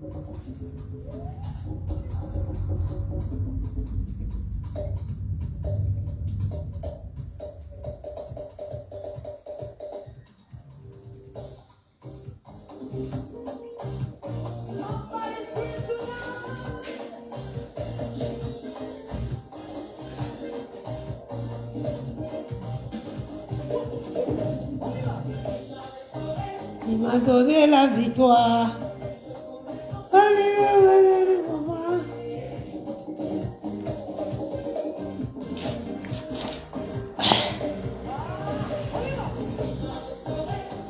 Il m'a donné la victoire.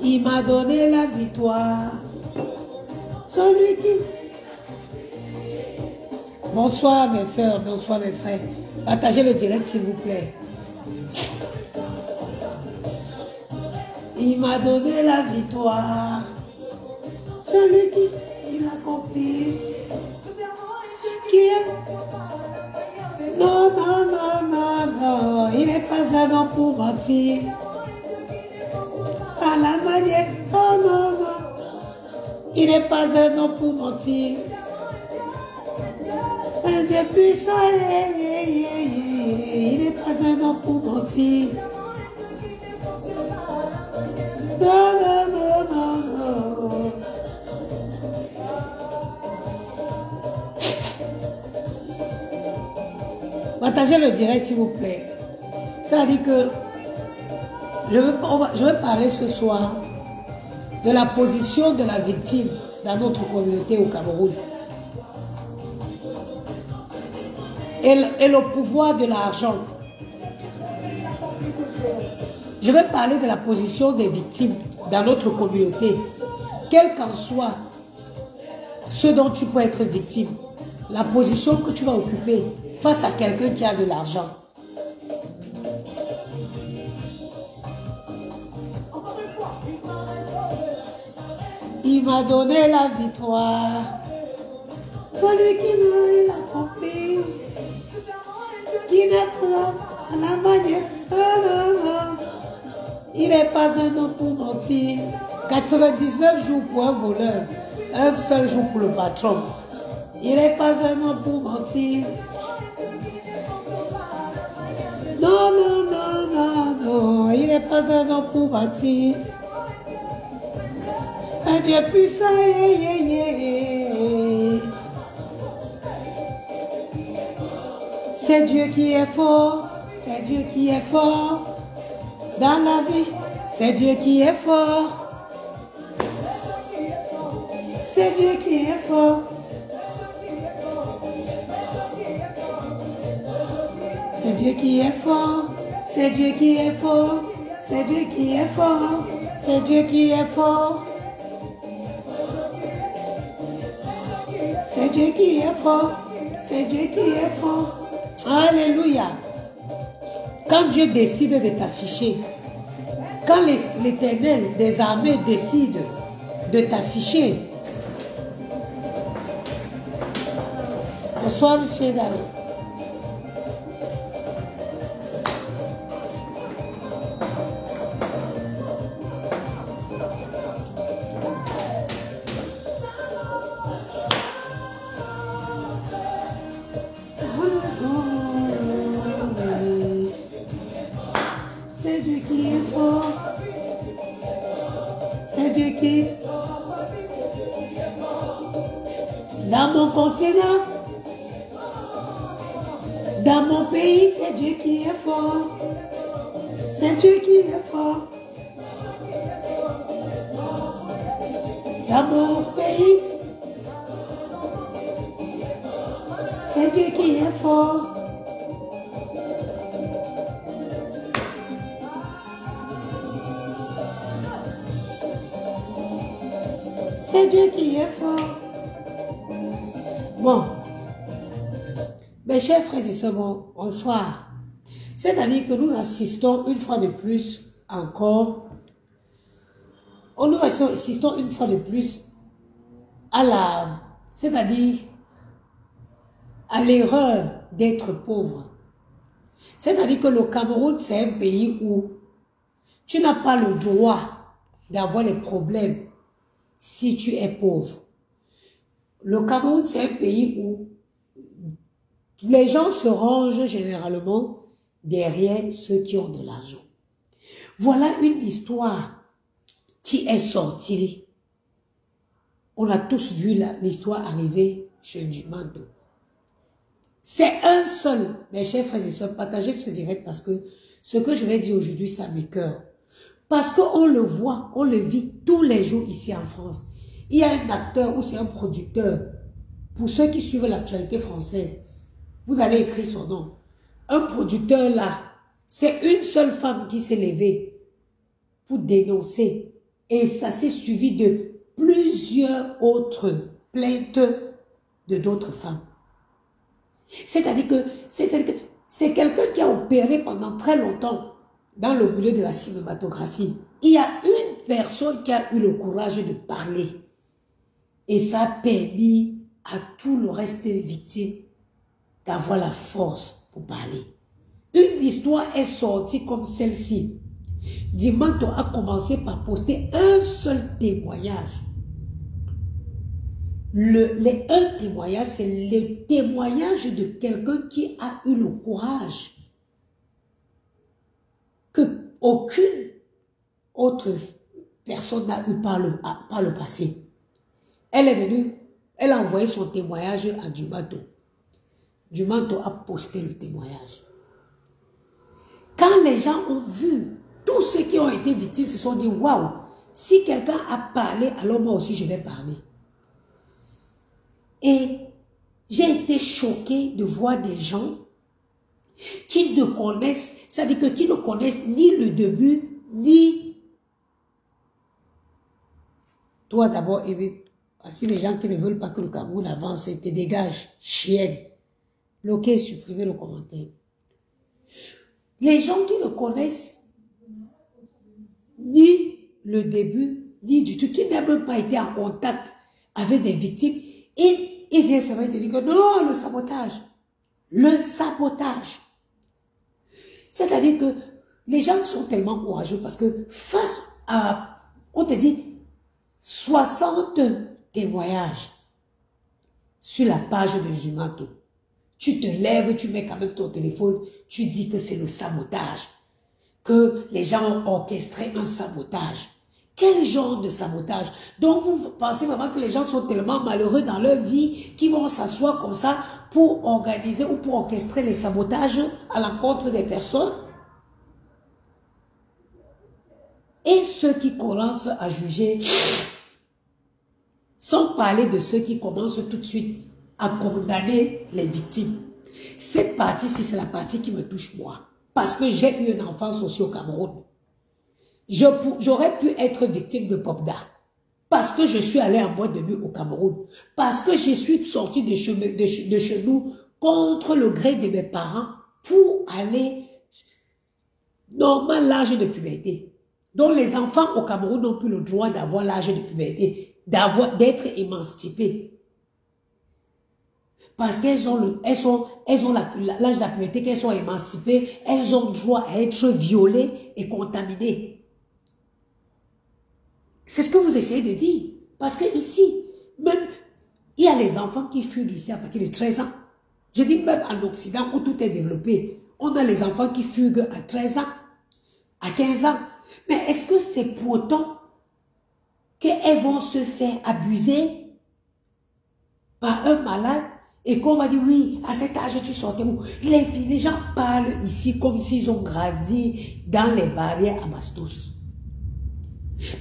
Il m'a donné la victoire. Celui qui... Bonsoir mes soeurs, bonsoir mes frères. Partagez le direct s'il vous plaît. Il m'a donné la victoire. Celui qui l'a accompli. Qui est... Non, non, non, non, non. Il n'est pas un homme pour mentir. À la manière... Oh non, non. Il n'est pas un homme pour mentir. Un Dieu puissant. Il n'est pas un homme pour mentir. Non, non, non, non, non. Partagez le direct s'il vous plaît. Ça dit que je veux parler ce soir de la position de la victime dans notre communauté au Cameroun. Et le pouvoir de l'argent. Je vais parler de la position des victimes dans notre communauté. Quel qu'en soit ce dont tu peux être victime, la position que tu vas occuper face à quelqu'un qui a de l'argent. Il m'a donné la victoire. Celui qui m'a accompli. Qui n'est pas à la manière. Il n'est pas un homme pour mentir. 99 jours pour un voleur. Un seul jour pour le patron. Il n'est pas un homme pour mentir. Non, non, non, non, non. Il n'est pas un homme pour mentir. Un Dieu puissant. C'est Dieu qui est fort. C'est Dieu qui est fort. Dans la vie, c'est Dieu qui est fort. C'est Dieu qui est fort. C'est Dieu qui est fort. C'est Dieu qui est fort. C'est Dieu qui est fort. C'est Dieu qui est fort. C'est Dieu qui est fort. C'est Dieu qui est fort. Alléluia. Quand Dieu décide de t'afficher, quand l'Éternel des armées décide de t'afficher. Bonsoir, monsieur David. C'est Dieu qui est fort. C'est Dieu qui... Dans mon continent, dans mon pays, c'est Dieu qui est fort. C'est Dieu qui est fort. Dans mon pays, c'est Dieu qui est fort. C'est Dieu qui est fort. Bon, mes chers frères et sœurs, bonsoir. C'est-à-dire que nous assistons une fois de plus encore, nous assistons une fois de plus à la, c'est-à-dire à l'erreur d'être pauvre. C'est-à-dire que le Cameroun, c'est un pays où tu n'as pas le droit d'avoir des problèmes si tu es pauvre. le Cameroun, c'est un pays où les gens se rangent généralement derrière ceux qui ont de l'argent. Voilà une histoire qui est sortie. On a tous vu l'histoire arriver chez Dumando. C'est un seul, mes chers frères et sœurs, partagez ce direct parce que ce que je vais dire aujourd'hui, ça m'écoeure. Parce qu'on le voit, on le vit tous les jours ici en France. Il y a un acteur ou c'est un producteur. Pour ceux qui suivent l'actualité française, vous allez écrire son nom. Un producteur là, c'est une seule femme qui s'est levée pour dénoncer. Et ça s'est suivi de plusieurs autres plaintes de d'autres femmes. C'est-à-dire que c'est quelqu'un qui a opéré pendant très longtemps dans le milieu de la cinématographie. Il y a une personne qui a eu le courage de parler. Et ça a permis à tout le reste des victimes d'avoir la force pour parler. Une histoire est sortie comme celle-ci. Dumando a commencé par poster un seul témoignage. Un témoignage, c'est le témoignage de quelqu'un qui a eu le courage que aucune autre personne n'a eu par le passé. Elle est venue, elle a envoyé son témoignage à Dumando. Dumando a posté le témoignage. Quand les gens ont vu, tous ceux qui ont été victimes se sont dit, waouh, si quelqu'un a parlé, alors moi aussi je vais parler. Et j'ai été choquée de voir des gens qui ne connaissent, c'est-à-dire que qui ne connaissent ni le début, ni... Toi d'abord, voici les gens qui ne veulent pas que le Cameroun avance, te dégage, chienne. Bloquez, supprimez le commentaire. Les gens qui ne connaissent ni le début, ni du tout, qui n'ont même pas été en contact avec des victimes, il vient ça va te dire que non, le sabotage. Le sabotage. C'est-à-dire que les gens sont tellement courageux parce que face à, on te dit, 60 témoignages sur la page de Dumando. Tu te lèves, tu mets quand même ton téléphone, tu dis que c'est le sabotage, que les gens ont orchestré un sabotage. Quel genre de sabotage? Donc vous pensez vraiment que les gens sont tellement malheureux dans leur vie qu'ils vont s'asseoir comme ça pour organiser ou pour orchestrer les sabotages à l'encontre des personnes? Et ceux qui commencent à juger, sans parler de ceux qui commencent tout de suite à condamner les victimes. Cette partie-ci, c'est la partie qui me touche moi. Parce que j'ai eu une enfance aussi au Cameroun. J'aurais pu être victime de Popda. Parce que je suis allée en boîte de nuit au Cameroun. Parce que je suis sortie de chez nous contre le gré de mes parents pour aller normal l'âge de puberté. Donc les enfants au Cameroun n'ont plus le droit d'avoir l'âge de puberté, d'être émancipés. Parce qu'elles ont l'âge de la puberté, qu'elles sont émancipées, elles ont droit à être violées et contaminées. C'est ce que vous essayez de dire. Parce que ici, même, il y a les enfants qui fuguent ici à partir de 13 ans. Je dis même en Occident où tout est développé, on a les enfants qui fuguent à 13 ans, à 15 ans. Mais est-ce que c'est pour autant qu'elles vont se faire abuser par un malade et qu'on va dire oui, à cet âge tu sortais où? Les gens parlent ici comme s'ils ont grandi dans les barrières à Bastos.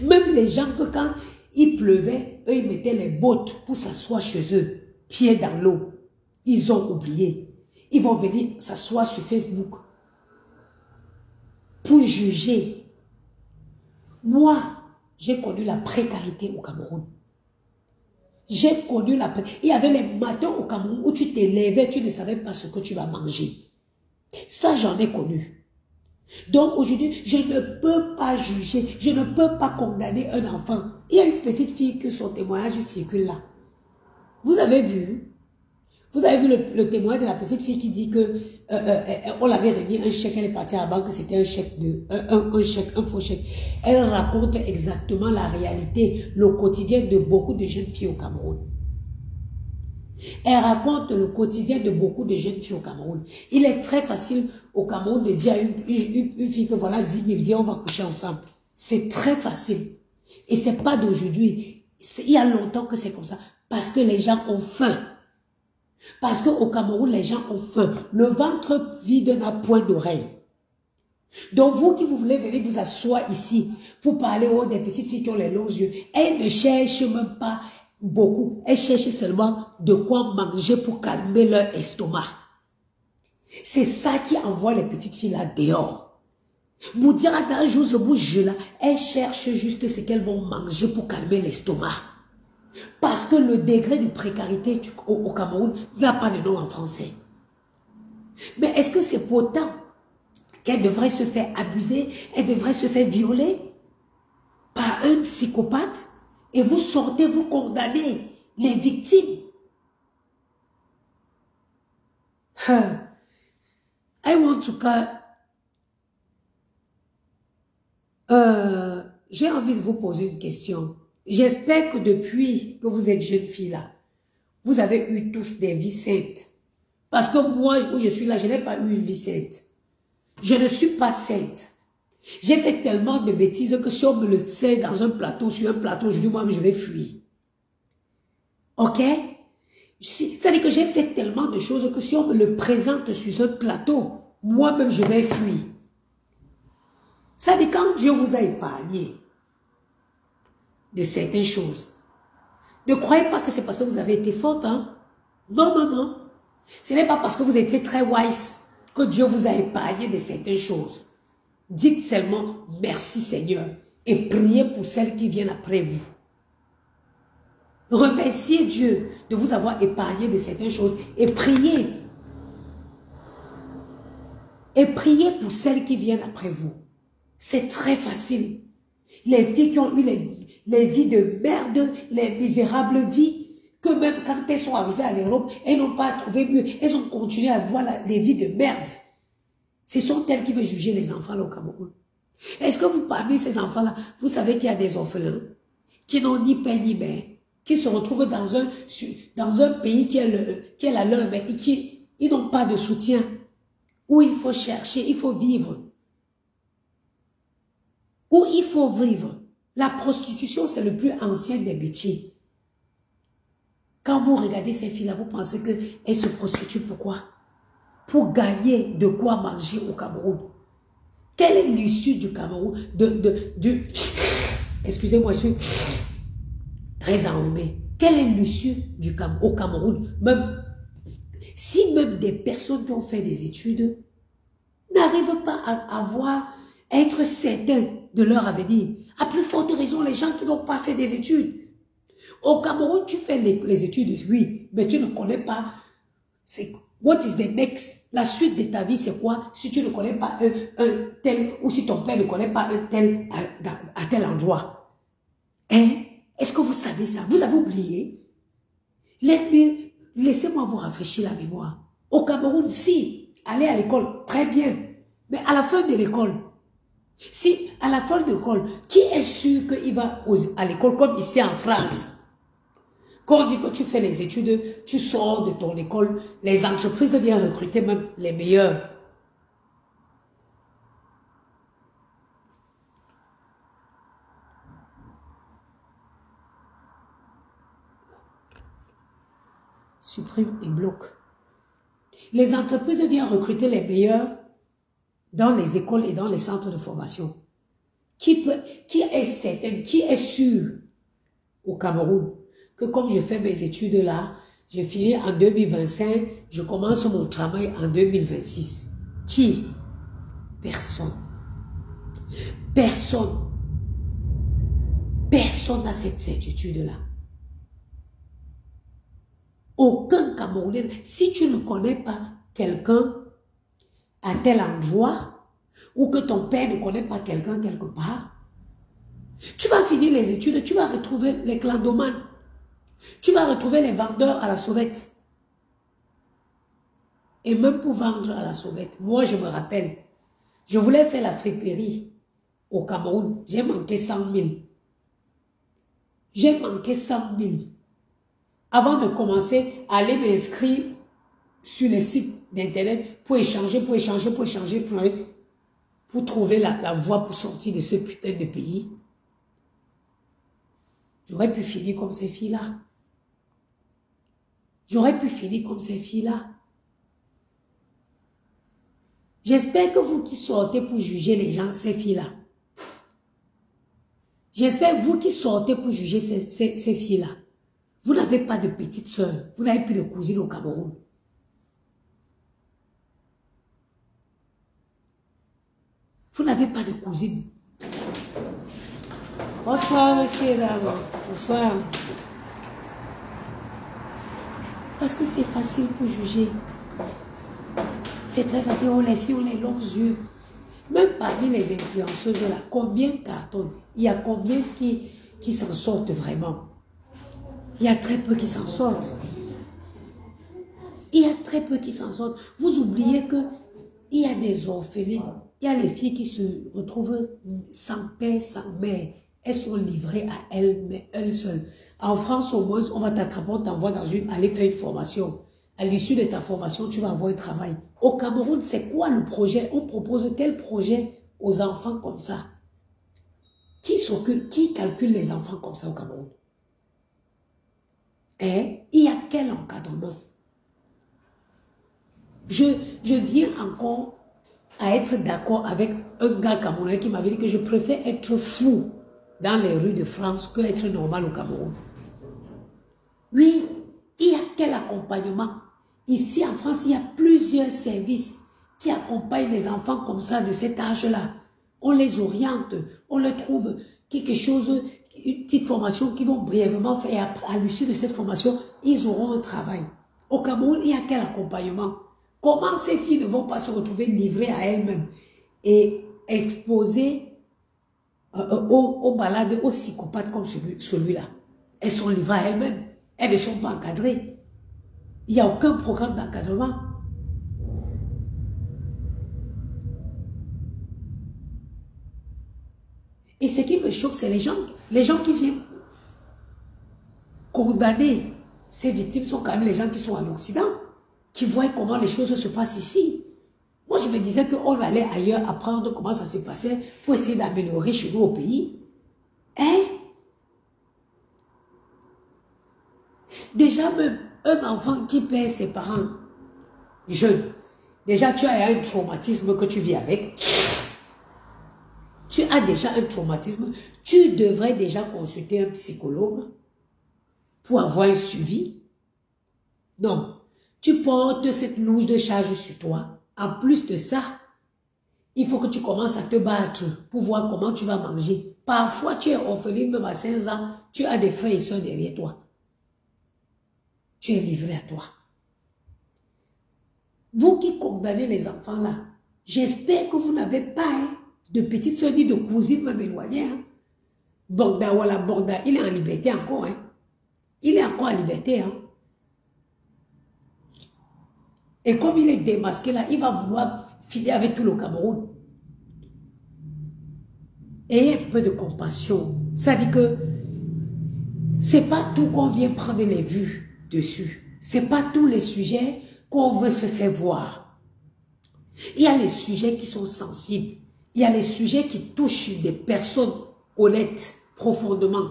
Même les gens que quand il pleuvait, eux ils mettaient les bottes pour s'asseoir chez eux, pieds dans l'eau. Ils ont oublié. Ils vont venir s'asseoir sur Facebook pour juger. Moi, j'ai connu la précarité au Cameroun. J'ai connu la précarité. Il y avait les matins au Cameroun où tu te levais, tu ne savais pas ce que tu vas manger. Ça, j'en ai connu. Donc aujourd'hui, je ne peux pas juger, je ne peux pas condamner un enfant. Il y a une petite fille que son témoignage circule là. Vous avez vu? Vous avez vu le témoignage de la petite fille qui dit que on l'avait remis un chèque, elle est partie à la banque, c'était un chèque un faux chèque. Elle raconte exactement la réalité, le quotidien de beaucoup de jeunes filles au Cameroun. Elle raconte le quotidien de beaucoup de jeunes filles au Cameroun. Il est très facile au Cameroun de dire à une fille que voilà 10 000, viens, on va coucher ensemble. C'est très facile. Et c'est pas d'aujourd'hui. Il y a longtemps que c'est comme ça. Parce que les gens ont faim. Parce qu'au Cameroun, les gens ont faim. Le ventre vide n'a point d'oreille. Donc vous qui vous voulez venir vous asseoir ici pour parler aux des petites filles qui ont les longs yeux, elles ne cherchent même pas beaucoup. Elles cherchent seulement de quoi manger pour calmer leur estomac. C'est ça qui envoie les petites filles là dehors. Moudira d'un jour ce bouge là, elles cherchent juste ce qu'elles vont manger pour calmer l'estomac. Parce que le degré de précarité au Cameroun n'a pas de nom en français. Mais est-ce que c'est pourtant qu'elle devrait se faire abuser, elle devrait se faire violer par un psychopathe et vous sortez, vous condamnez les victimes? I want to j'ai envie de vous poser une question. J'espère que depuis que vous êtes jeune fille là, vous avez eu tous des vies saintes. Parce que moi, où je suis là, je n'ai pas eu une vie sainte. Je ne suis pas sainte. J'ai fait tellement de bêtises que si on me le sait dans un plateau, sur un plateau, je dis moi, je vais fuir. Ok? C'est-à-dire que j'ai fait tellement de choses que si on me le présente sur un plateau, moi-même, je vais fuir. Ça dit quand Dieu vous a épargné de certaines choses, ne croyez pas que c'est parce que vous avez été forte, hein? Non, non, non. Ce n'est pas parce que vous étiez très wise que Dieu vous a épargné de certaines choses. Dites seulement merci Seigneur et priez pour celles qui viennent après vous. Remerciez Dieu de vous avoir épargné de certaines choses et priez. Et priez pour celles qui viennent après vous. C'est très facile. Les filles qui ont eu les vies de merde, les misérables vies, que même quand elles sont arrivées à l'Europe, elles n'ont pas trouvé mieux. Elles ont continué à voir les vies de merde. Ce sont elles qui veulent juger les enfants là au Cameroun. Est-ce que vous, parmi ces enfants-là, vous savez qu'il y a des orphelins qui n'ont ni père ni mère, qui se retrouvent dans un pays qui est la leur, mais ils n'ont pas de soutien, où il faut chercher, il faut vivre. Où il faut vivre. La prostitution, c'est le plus ancien des métiers. Quand vous regardez ces filles-là, vous pensez qu'elles se prostituent pourquoi? Pour gagner de quoi manger au Cameroun. Quelle est l'issue du Cameroun? Excusez-moi, je suis très enrhumée. Quelle est l'issue au Cameroun? Même si même des personnes qui ont fait des études n'arrivent pas à être certains de leur avenir. À plus forte raison, les gens qui n'ont pas fait des études. Au Cameroun, tu fais les études, oui, mais tu ne connais pas. What is the next? La suite de ta vie, c'est quoi? Si tu ne connais pas un tel, ou si ton père ne connaît pas un tel à tel endroit. Hein? Est-ce que vous savez ça? Vous avez oublié? Laissez-moi vous rafraîchir la mémoire. Au Cameroun, si, aller à l'école, très bien. Mais à la fin de l'école, si à la fin de l'école, qui est sûr qu'il va à l'école comme ici en France? Quand on dit que tu fais les études, tu sors de ton école, les entreprises viennent recruter même les meilleurs. Supprime et bloque. Les entreprises viennent recruter les meilleurs dans les écoles et dans les centres de formation. Qui est certain, qui est sûr au Cameroun que comme je fais mes études là, je finis en 2025, je commence mon travail en 2026. Qui? Personne. Personne. Personne n'a cette certitude-là. Aucun Camerounais. Si tu ne connais pas quelqu'un à tel endroit, ou que ton père ne connaît pas quelqu'un quelque part, tu vas finir les études, tu vas retrouver les clandomanes. Tu vas retrouver les vendeurs à la sauvette. Et même pour vendre à la sauvette, moi je me rappelle, je voulais faire la friperie au Cameroun. J'ai manqué 100 000. J'ai manqué 100 000. avant de commencer à aller m'inscrire sur les sites d'internet pour échanger, pour trouver la voie pour sortir de ce putain de pays. J'aurais pu finir comme ces filles-là. J'aurais pu finir comme ces filles-là. J'espère que vous qui sortez pour juger les gens, ces filles-là. J'espère vous qui sortez pour juger ces filles-là. Vous n'avez pas de petite sœur. Vous n'avez plus de cousine au Cameroun. Vous n'avez pas de cousine. Bonsoir, monsieur et dames. Bonsoir. Parce que c'est facile pour juger. C'est très facile. On les filles, on les longs yeux. Même parmi les influenceuses là, combien cartonnent? Il y a combien qui s'en sortent vraiment? Il y a très peu qui s'en sortent. Il y a très peu qui s'en sortent. Vous oubliez que il y a des orphelines. Il y a les filles qui se retrouvent sans père, sans mère. Elles sont livrées à elles, mais elles seules. En France, au moins, on va t'attraper, on t'envoie aller faire une formation. À l'issue de ta formation, tu vas avoir un travail. Au Cameroun, c'est quoi le projet? On propose quel projet aux enfants comme ça? Qui calcule les enfants comme ça au Cameroun? Il y a quel encadrement? Je viens encore à être d'accord avec un gars camerounais qui m'avait dit que je préfère être fou dans les rues de France que être normal au Cameroun. Oui, il y a quel accompagnement? Ici en France, il y a plusieurs services qui accompagnent les enfants comme ça de cet âge-là. On les oriente, on leur trouve quelque chose, une petite formation qu'ils vont brièvement faire. Et à l'issue de cette formation, ils auront un travail. Au Cameroun, il y a quel accompagnement? Comment ces filles ne vont pas se retrouver livrées à elles-mêmes et exposées aux malades, aux psychopathes comme celui-là? Elles sont livrées à elles-mêmes. Elles ne sont pas encadrées. Il n'y a aucun programme d'encadrement. Et ce qui me choque, c'est les gens qui viennent condamner ces victimes sont quand même les gens qui sont en Occident, qui voient comment les choses se passent ici. Moi, je me disais qu'on allait ailleurs apprendre comment ça s'est passé pour essayer d'améliorer chez nous au pays. Déjà, même un enfant qui perd ses parents jeunes, déjà tu as un traumatisme que tu vis avec. Tu as déjà un traumatisme. Tu devrais déjà consulter un psychologue pour avoir un suivi. Non. Tu portes cette lourde de charge sur toi. En plus de ça, il faut que tu commences à te battre pour voir comment tu vas manger. Parfois, tu es orpheline, même à 15 ans, tu as des frères et soeurs derrière toi. Tu es livré à toi. Vous qui condamnez les enfants là, j'espère que vous n'avez pas de petites soeurs ni de cousines même éloignées. Borda, voilà, Borda, il est en liberté encore. Il est encore en liberté. Et comme il est démasqué là, il va vouloir finir avec tout le Cameroun. Ayez un peu de compassion. Ça dit que c'est pas tout qu'on vient prendre les vues dessus. C'est pas tous les sujets qu'on veut se faire voir. Il y a les sujets qui sont sensibles. Il y a les sujets qui touchent des personnes honnêtes profondément.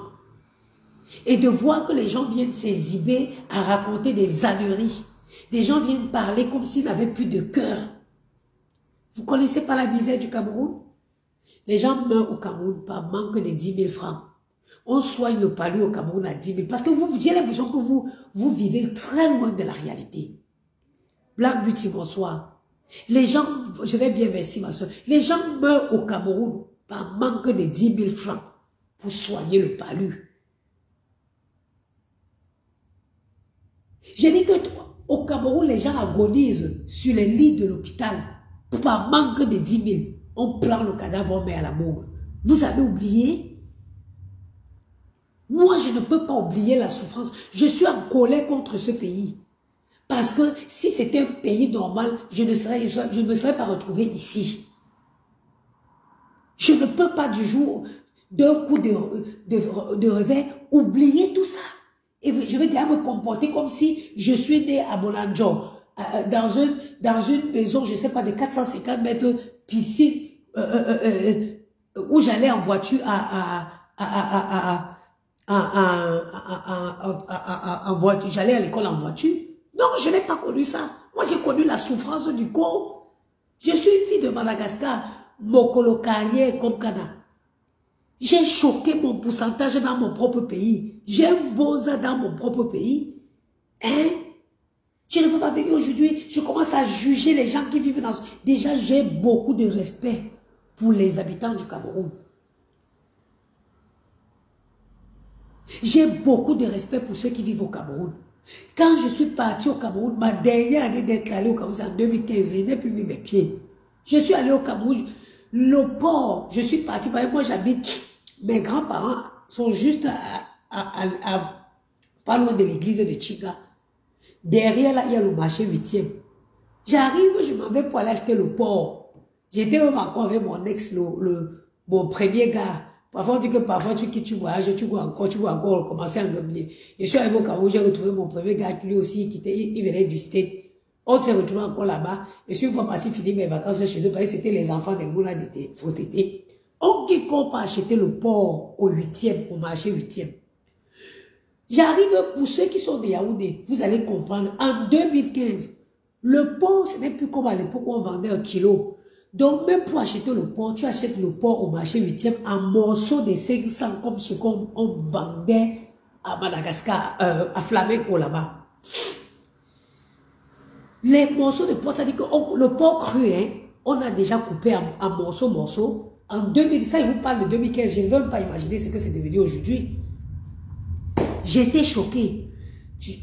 Et de voir que les gens viennent s'exhiber à raconter des âneries. Des gens viennent parler comme s'ils n'avaient plus de cœur. Vous connaissez pas la misère du Cameroun? Les gens meurent au Cameroun par manque de 10 000 francs. On soigne le palu au Cameroun à 10 000. Parce que j'ai l'impression que vous vivez très loin de la réalité. Black Beauty, bonsoir. Les gens, je vais bien, merci ma soeur. Les gens meurent au Cameroun par manque de 10 000 francs pour soigner le palu. J'ai dit que au Cameroun, les gens agonisent sur les lits de l'hôpital par manque de 10 000. On prend le cadavre, on met à la morgue. Vous avez oublié? Moi, je ne peux pas oublier la souffrance. Je suis en colère contre ce pays. Parce que si c'était un pays normal, je ne me serais pas retrouvé ici. Je ne peux pas du jour, d'un coup de réveil, oublier tout ça. Et je vais déjà me comporter comme si je suis né à Bonanjo, dans une maison, je ne sais pas, de 450 mètres, piscine, où j'allais en voiture en voiture. J'allais à l'école en voiture. Non, je n'ai pas connu ça. Moi, j'ai connu la souffrance du corps. Je suis une fille de Madagascar, Mokolo carrière comme Kana. J'ai choqué mon pourcentage dans mon propre pays. J'ai un boza dans mon propre pays. Hein? Je ne peux pas venir aujourd'hui, je commence à juger les gens qui vivent dans... Déjà, j'ai beaucoup de respect pour les habitants du Cameroun. J'ai beaucoup de respect pour ceux qui vivent au Cameroun. Quand je suis parti au Cameroun, ma dernière année d'être allé au Cameroun, c'est en 2015, je n'ai plus mis mes pieds. Je suis allé au Cameroun, le port, je suis parti, moi j'habite, mes grands-parents sont juste pas loin de l'église de Chiga. Derrière là, il y a le marché 8e. J'arrive, je m'en vais pour aller acheter le porc. J'étais même encore avec mon ex, mon premier gars. Parfois, on dit que parfois, tu voyages, tu vois encore commencer à engamer. Je suis arrivé au Cameroun, j'ai retrouvé mon premier gars qui lui aussi, il venait du State. On s'est retrouvé encore là-bas. Je suis une fois parti finir mes vacances chez eux, parce que c'était les enfants des moulins d'été, faut été. On quitte pour acheter le porc au 8e, au marché 8e. J'arrive, pour ceux qui sont de Yaoundé, vous allez comprendre, en 2015, le porc, ce n'est plus comme à l'époque où on vendait 1 kilo. Donc, même pour acheter le porc, tu achètes le porc au marché 8e en morceaux de 500, comme ce qu'on vendait à Madagascar, à Flamengo là-bas. Les morceaux de porc, ça dit que le porc cru, hein, on a déjà coupé en morceaux. En 2000, ça, je vous parle de 2015, je ne veux même pas imaginer ce que c'est devenu aujourd'hui. J'étais choquée.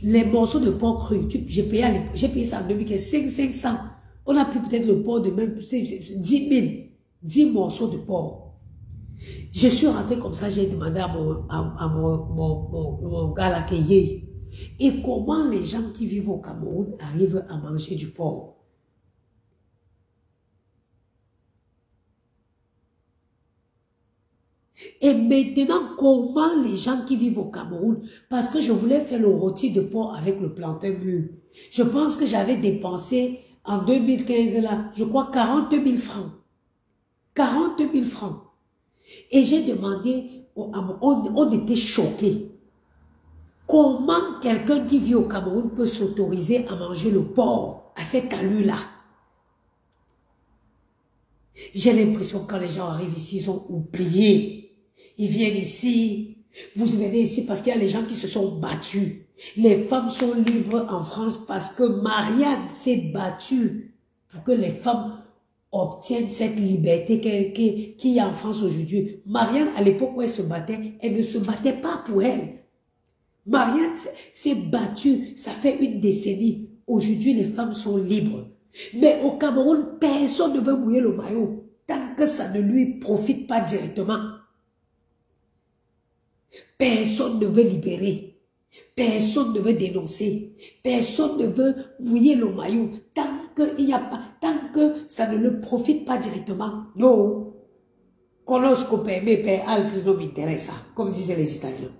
Les morceaux de porc cru, j'ai payé ça en 2015, 500. On a pris peut-être le porc de même 10 000, 10 morceaux de porc. Je suis rentrée comme ça, j'ai demandé à mon gars là, et comment les gens qui vivent au Cameroun arrivent à manger du porc. Et maintenant, comment les gens qui vivent au Cameroun, parce que je voulais faire le rôti de porc avec le plantain mûr. Je pense que j'avais dépensé en 2015 là, je crois 40 000 francs. 40 000 francs. Et j'ai demandé, on était choqués. Comment quelqu'un qui vit au Cameroun peut s'autoriser à manger le porc à cette allure-là? J'ai l'impression que quand les gens arrivent ici, ils ont oublié. Ils viennent ici, vous venez ici parce qu'il y a les gens qui se sont battus. Les femmes sont libres en France parce que Marianne s'est battue pour que les femmes obtiennent cette liberté qu'il y a en France aujourd'hui. Marianne, à l'époque où elle se battait, elle ne se battait pas pour elle. Marianne s'est battue, ça fait une décennie. Aujourd'hui, les femmes sont libres. Mais au Cameroun, personne ne veut mouiller le maillot tant que ça ne lui profite pas directement. Personne ne veut libérer. Personne ne veut dénoncer. Personne ne veut mouiller le maillot tant que ça ne le profite pas directement. Non. Conosco per me, per altri non mi interessa, comme disaient les Italiens.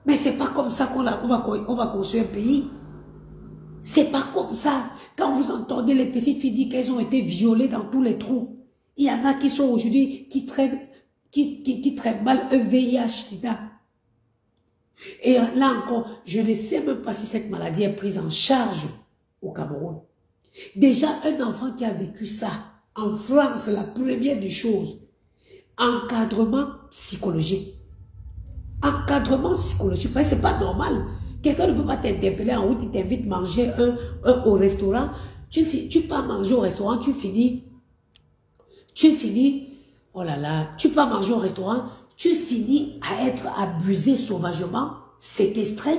Mais c'est pas comme ça qu'on va construire un pays. C'est pas comme ça. Quand vous entendez les petites filles dire qu'elles ont été violées dans tous les trous, il y en a qui sont aujourd'hui, qui traînent mal un VIH-Sida. Et là encore, je ne sais même pas si cette maladie est prise en charge au Cameroun. Déjà, un enfant qui a vécu ça, en France, la première des choses, encadrement psychologique. Encadrement psychologique, parce que c'est pas normal. Quelqu'un ne peut pas t'interpeller en route, il t'invite à manger au restaurant. Tu pars manger au restaurant, tu finis, oh là là, tu pars manger au restaurant, tu finis à être abusé sauvagement, séquestré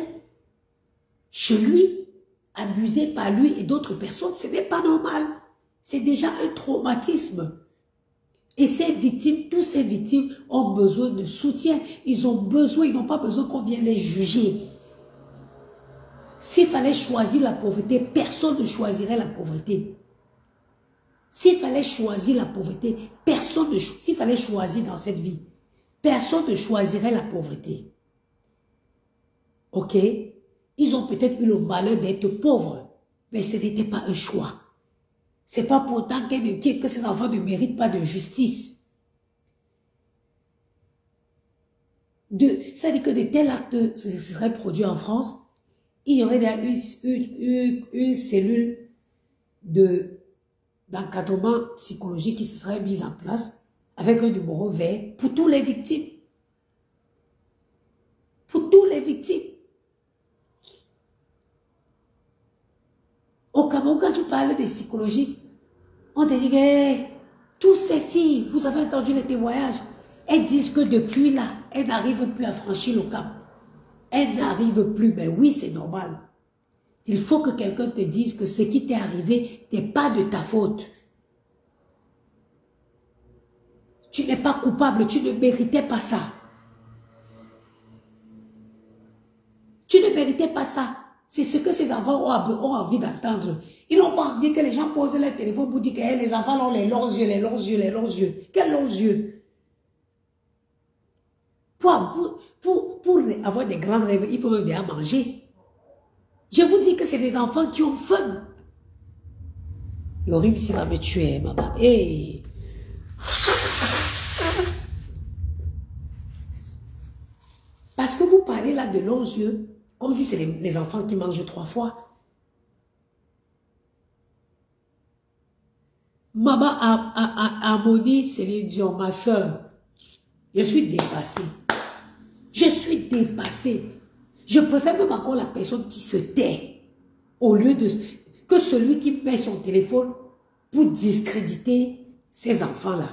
chez lui, abusé par lui et d'autres personnes. Ce n'est pas normal. C'est déjà un traumatisme. Et ces victimes, toutes ces victimes ont besoin de soutien. Ils n'ont pas besoin qu'on vienne les juger. S'il fallait choisir la pauvreté, personne ne choisirait la pauvreté. S'il fallait choisir la pauvreté, s'il fallait choisir dans cette vie, personne ne choisirait la pauvreté. ok? Ils ont peut-être eu le malheur d'être pauvres, mais ce n'était pas un choix. C'est pas pourtant que ces enfants ne méritent pas de justice. C'est-à-dire que de tels actes seraient produits en France, il y aurait une cellule d'encadrement psychologique qui se serait mise en place avec un numéro vert pour tous les victimes. Pour tous les victimes. Au Cameroun, quand tu parles de psychologie, on te dit que toutes ces filles, vous avez entendu les témoignages, elles disent que depuis là, elles n'arrivent plus à franchir le cap. Elles n'arrivent plus, mais oui, c'est normal. Il faut que quelqu'un te dise que ce qui t'est arrivé n'est pas de ta faute. Tu n'es pas coupable, tu ne méritais pas ça. Tu ne méritais pas ça. C'est ce que ces enfants ont envie d'entendre. Ils n'ont pas envie que les gens posent leur téléphone pour dire que les enfants ont les longs yeux, les longs yeux, les longs yeux. Quels longs yeux? Pour avoir des grands rêves, il faut même bien manger. Je vous dis que c'est des enfants qui ont faim. Le rhume ici va me tuer, maman. Hey. Parce que vous parlez là de longs yeux, comme si c'est les enfants qui mangent 3 fois. Maman Amoni, c'est les Dion, ma soeur. Je suis dépassée. Je suis dépassée. Je préfère même encore la personne qui se tait au lieu de que celui qui met son téléphone pour discréditer ces enfants-là.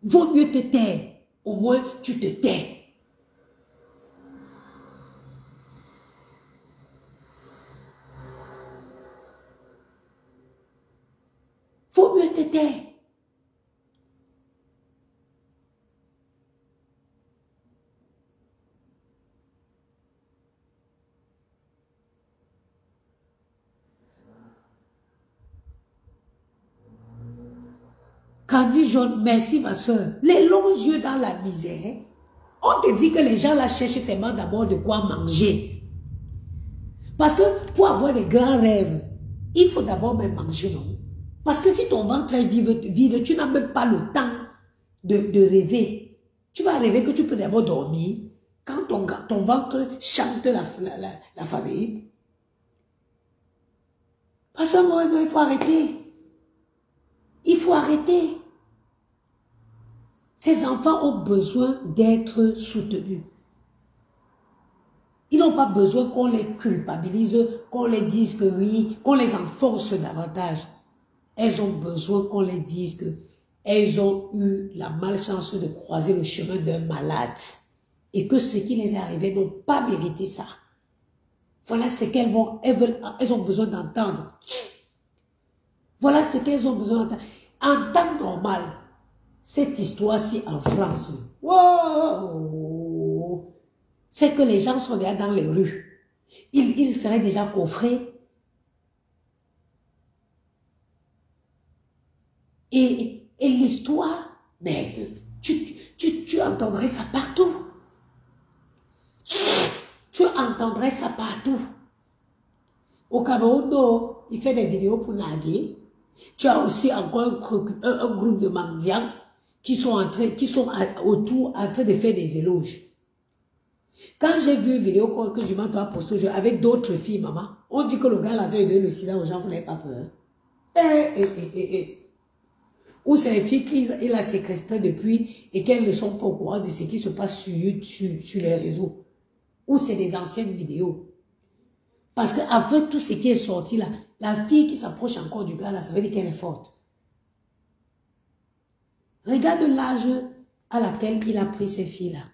Vaut mieux te taire. Au moins, tu te tais. Vaut mieux te taire. Candy Jaune, merci ma soeur. Les longs yeux dans la misère. On te dit que les gens là cherchent seulement d'abord de quoi manger. Parce que pour avoir des grands rêves, il faut d'abord même manger, non? Parce que si ton ventre est vide, tu n'as même pas le temps de rêver. Tu vas rêver que tu peux d'abord dormir. Quand ton ventre chante la famille. Parce qu'à un moment donné, il faut arrêter. Il faut arrêter. Ces enfants ont besoin d'être soutenus. Ils n'ont pas besoin qu'on les culpabilise, qu'on les dise que oui, qu'on les enforce davantage. Elles ont besoin qu'on les dise que elles ont eu la malchance de croiser le chemin d'un malade et que ce qui les est arrivé n'ont pas mérité ça. Voilà ce qu'elles elles ont besoin d'entendre. Voilà ce qu'elles ont besoin d'entendre. En temps normal, cette histoire-ci en France, wow, c'est que les gens sont déjà dans les rues. Ils seraient déjà coffrés. Et l'histoire, mais tu entendrais ça partout. Tu entendrais ça partout. Au Cameroun, il fait des vidéos pour narguer. Tu as aussi encore un groupe de mendiants qui sont autour en train de faire des éloges. Quand j'ai vu une vidéo que je m'entends poster avec d'autres filles, maman, on dit que le gars avait donné le sida aux gens, vous n'avez pas peur. Ou c'est les filles qu'il a séquestrées depuis et qu'elles ne sont pas au courant de ce qui se passe sur les réseaux. Ou c'est des anciennes vidéos. Parce qu'avec tout ce qui est sorti là, la fille qui s'approche encore du gars là, ça veut dire qu'elle est forte. Regarde l'âge à laquelle il a pris ces filles-là.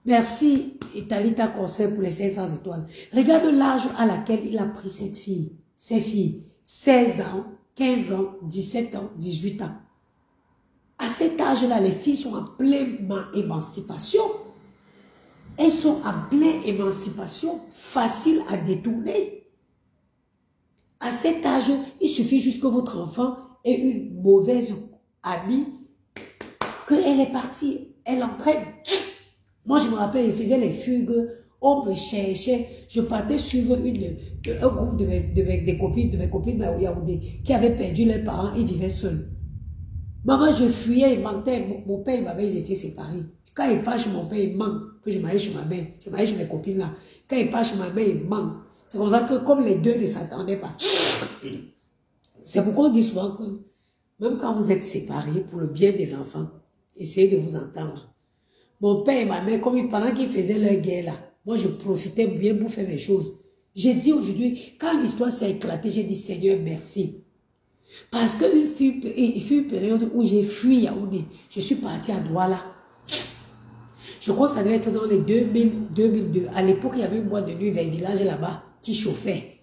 Merci, Talita Conseil pour les 500 étoiles. Regarde l'âge à laquelle il a pris ces filles. 16 ans, 15 ans, 17 ans, 18 ans. À cet âge-là, les filles sont en pleine émancipation. Elles sont en pleine émancipation, facile à détourner. À cet âge, il suffit juste que votre enfant ait une mauvaise amie qu'elle est partie, elle entraîne. Moi, je me rappelle, il faisait les fugues, on me cherchait, je partais suivre un groupe de mes copines à Yaoundé, qui avaient perdu leurs parents, ils vivaient seuls. Maman, je fuyais, il mentait, mon père et ma mère, ils étaient séparés. Quand il part chez mon père, il ment que je m'allais chez ma mère, je m'allais chez mes copines là. Quand il part chez ma mère, il ment. C'est comme ça que, comme les deux ne s'attendaient pas. C'est pourquoi on dit souvent que, même quand vous êtes séparés, pour le bien des enfants, essayez de vous entendre. Mon père et ma mère, comme pendant qu'ils faisaient leur guerre là, moi je profitais bien pour faire mes choses. J'ai dit aujourd'hui, quand l'histoire s'est éclatée, j'ai dit Seigneur merci. Parce qu'il fut une période où j'ai fui Yaoundé. Je suis partie à Douala. Je crois que ça devait être dans les 2002. À l'époque, il y avait une boîte de nuit vers le village là-bas qui chauffait.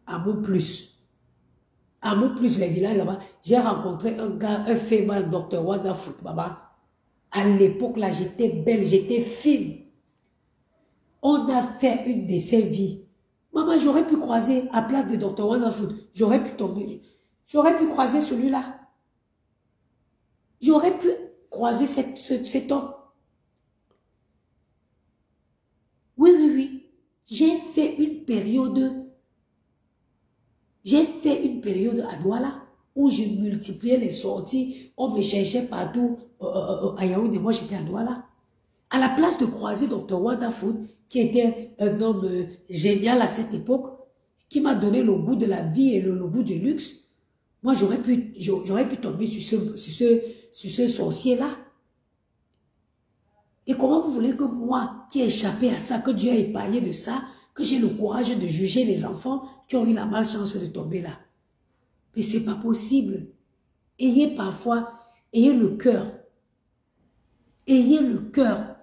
À Montplus. À Montplus, vers le village là-bas, j'ai rencontré un gars, un féminin, Dr. Wanda Foot, baba. À l'époque, là, j'étais belle, j'étais fine. On a fait une de ses vies. Maman, j'aurais pu croiser à place de Dr. Wanda Foot. J'aurais pu tomber. J'aurais pu croiser celui-là. J'aurais pu croiser cet homme. Oui, oui, oui. J'ai fait une période à Douala où je multipliais les sorties. On me cherchait partout à Yaoundé. Moi, j'étais à Douala. À la place de croiser Dr. Wanda Foot, qui était un homme génial à cette époque, qui m'a donné le goût de la vie et le goût du luxe, moi, j'aurais pu tomber sur ce sorcier-là. Et comment vous voulez que moi, qui ai échappé à ça, que Dieu a épargné de ça, que j'ai le courage de juger les enfants qui ont eu la malchance de tomber là? Mais c'est pas possible. Ayez le cœur. Ayez le cœur.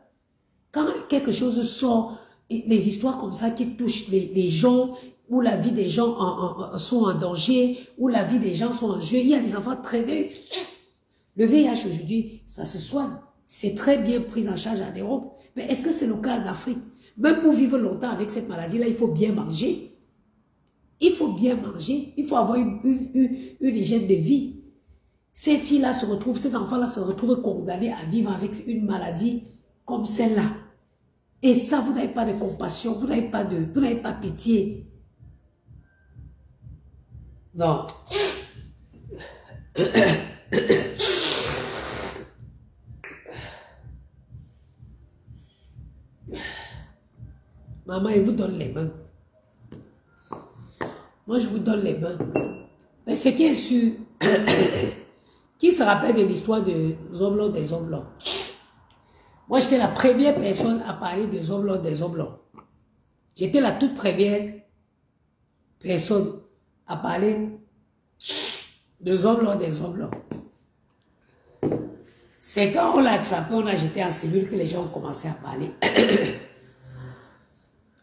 Quand quelque chose sort, les histoires comme ça qui touchent les gens, où la vie des gens sont en danger, où la vie des gens sont en jeu, il y a des enfants traînés. Le VIH aujourd'hui, ça se soigne. C'est très bien pris en charge en Europe. Mais est-ce que c'est le cas en Afrique? Même pour vivre longtemps avec cette maladie-là, il faut bien manger. Il faut bien manger. Il faut avoir une hygiène de vie. Ces filles-là se retrouvent, ces enfants-là se retrouvent condamnés à vivre avec une maladie comme celle-là. Et ça, vous n'avez pas de compassion, vous n'avez pas pitié. Non. Maman, il vous donne les mains. Moi, je vous donne les mains. Mais ce qui est sûr, qui se rappelle de l'histoire de Zomlo des Oblongs? Moi, j'étais la première personne à parler de Zomlo des Oblongs. J'étais la toute première personne à parler de Zomlo des Oblongs. C'est quand on l'a attrapé, on a jeté en cellule que les gens ont commencé à parler.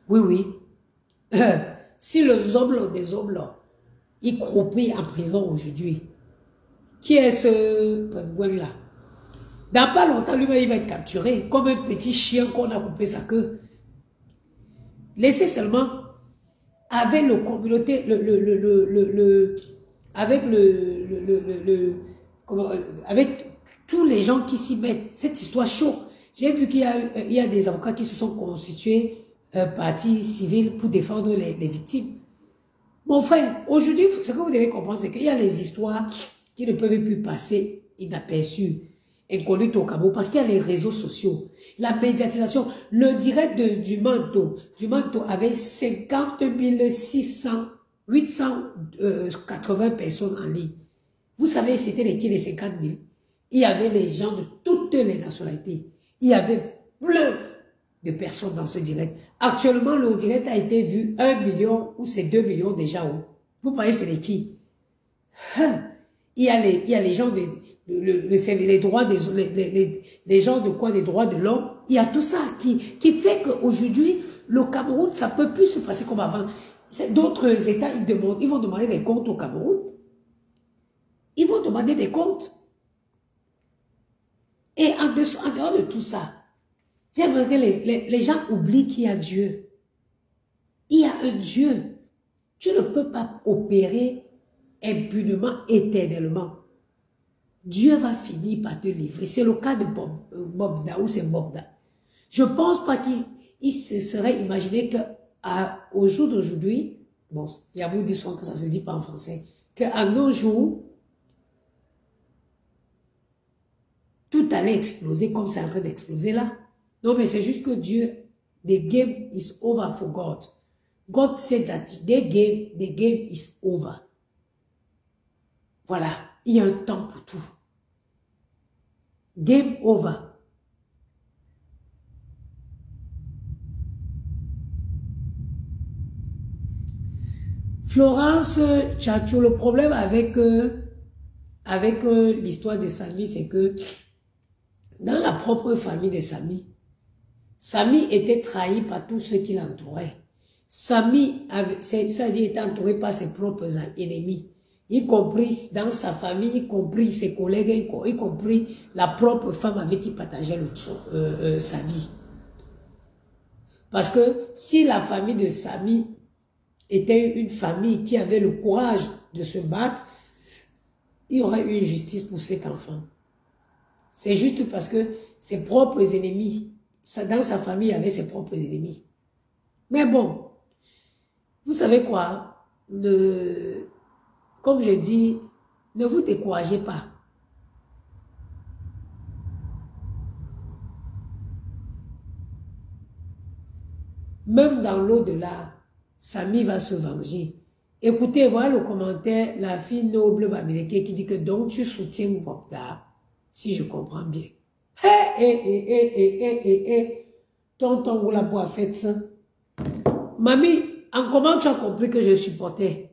Oui, oui. Si le Zomlo des Oblongs, il croupit en prison aujourd'hui, qui est ce pingouin-là? Dans pas longtemps, lui-même, il va être capturé, comme un petit chien qu'on a coupé sa queue. Laissez seulement, avec le communauté, avec tous les gens qui s'y mettent, cette histoire chaud. J'ai vu qu'il y a des avocats qui se sont constitués partie civile pour défendre les victimes. Mon frère, aujourd'hui, ce que vous devez comprendre, c'est qu'il y a les histoires qui ne peuvent plus passer inaperçues, inconnues au Cameroun, parce qu'il y a les réseaux sociaux, la médiatisation, le direct du manteau avait 50 880 personnes en ligne. Vous savez, c'était les 50 000. Il y avait les gens de toutes les nationalités. Il y avait plein de personnes dans ce direct. Actuellement, le direct a été vu 1 million ou c'est 2 millions déjà. Vous pensez c'est les qui? Il y a les gens les droits les gens de quoi, des droits de l'homme. Il y a tout ça qui fait qu'aujourd'hui, le Cameroun, ça peut plus se passer comme avant. D'autres États, ils vont demander des comptes au Cameroun. Ils vont demander des comptes. Et en dehors de tout ça, j'aimerais que les gens oublient qu'il y a Dieu. Il y a un Dieu. Tu ne peux pas opérer impunément, éternellement. Dieu va finir par te livrer. C'est le cas de Bobda, ou c'est Bobda. Je pense pas qu'il se serait imaginé qu'au jour d'aujourd'hui, bon, il y a beaucoup d'histoires que ça se dit pas en français, qu'à nos jours, tout allait exploser comme c'est en train d'exploser là. Non, mais c'est juste que Dieu, the game is over for God. God said that the game is over. Voilà, il y a un temps pour tout. Game over. Florence Tchatchou, le problème avec l'histoire de Samy, c'est que dans la propre famille de Samy, Samy était trahi par tous ceux qui l'entouraient. Samy était entouré par ses propres ennemis, y compris dans sa famille, y compris ses collègues, y compris la propre femme avec qui il partageait sa vie. Parce que si la famille de Samy était une famille qui avait le courage de se battre, il y aurait eu une justice pour cet enfant. C'est juste parce que ses propres ennemis, dans sa famille, il y avait ses propres ennemis. Mais bon, vous savez quoi, comme je dis, ne vous découragez pas. Même dans l'au-delà, Samy va se venger. Écoutez, voilà le commentaire, la fille noble américaine qui dit que donc tu soutiens Bobda, si je comprends bien. Tonton ou la bois fait ça. Mamie, en comment tu as compris que je supportais?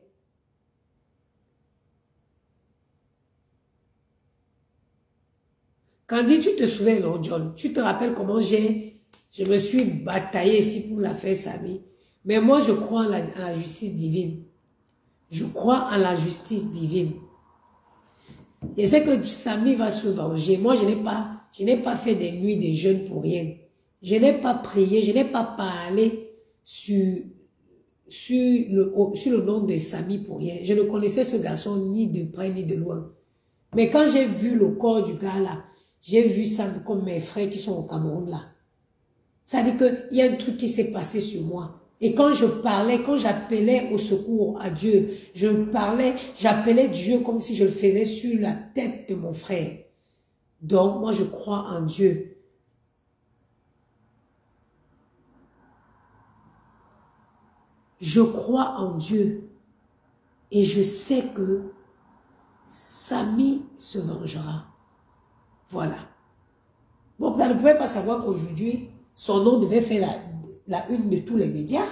Candy, tu te souviens, non, John? Tu te rappelles comment je me suis bataillé ici pour la faire Samy? Mais moi, je crois en la justice divine. Je crois en la justice divine. Et c'est que Samy va se venger. Moi, je n'ai pas fait des nuits de jeûne pour rien. Je n'ai pas prié, je n'ai pas parlé sur le nom de Samy pour rien. Je ne connaissais ce garçon ni de près ni de loin. Mais quand j'ai vu le corps du gars là, j'ai vu ça comme mes frères qui sont au Cameroun là. Ça dit qu'il y a un truc qui s'est passé sur moi. Et quand je parlais, quand j'appelais au secours à Dieu, j'appelais Dieu comme si je le faisais sur la tête de mon frère. Donc, moi, je crois en Dieu. Je crois en Dieu. Et je sais que Samy se vengera. Voilà. Bon, vous ne pouvez pas savoir qu'aujourd'hui, son nom devait faire la une de tous les médias.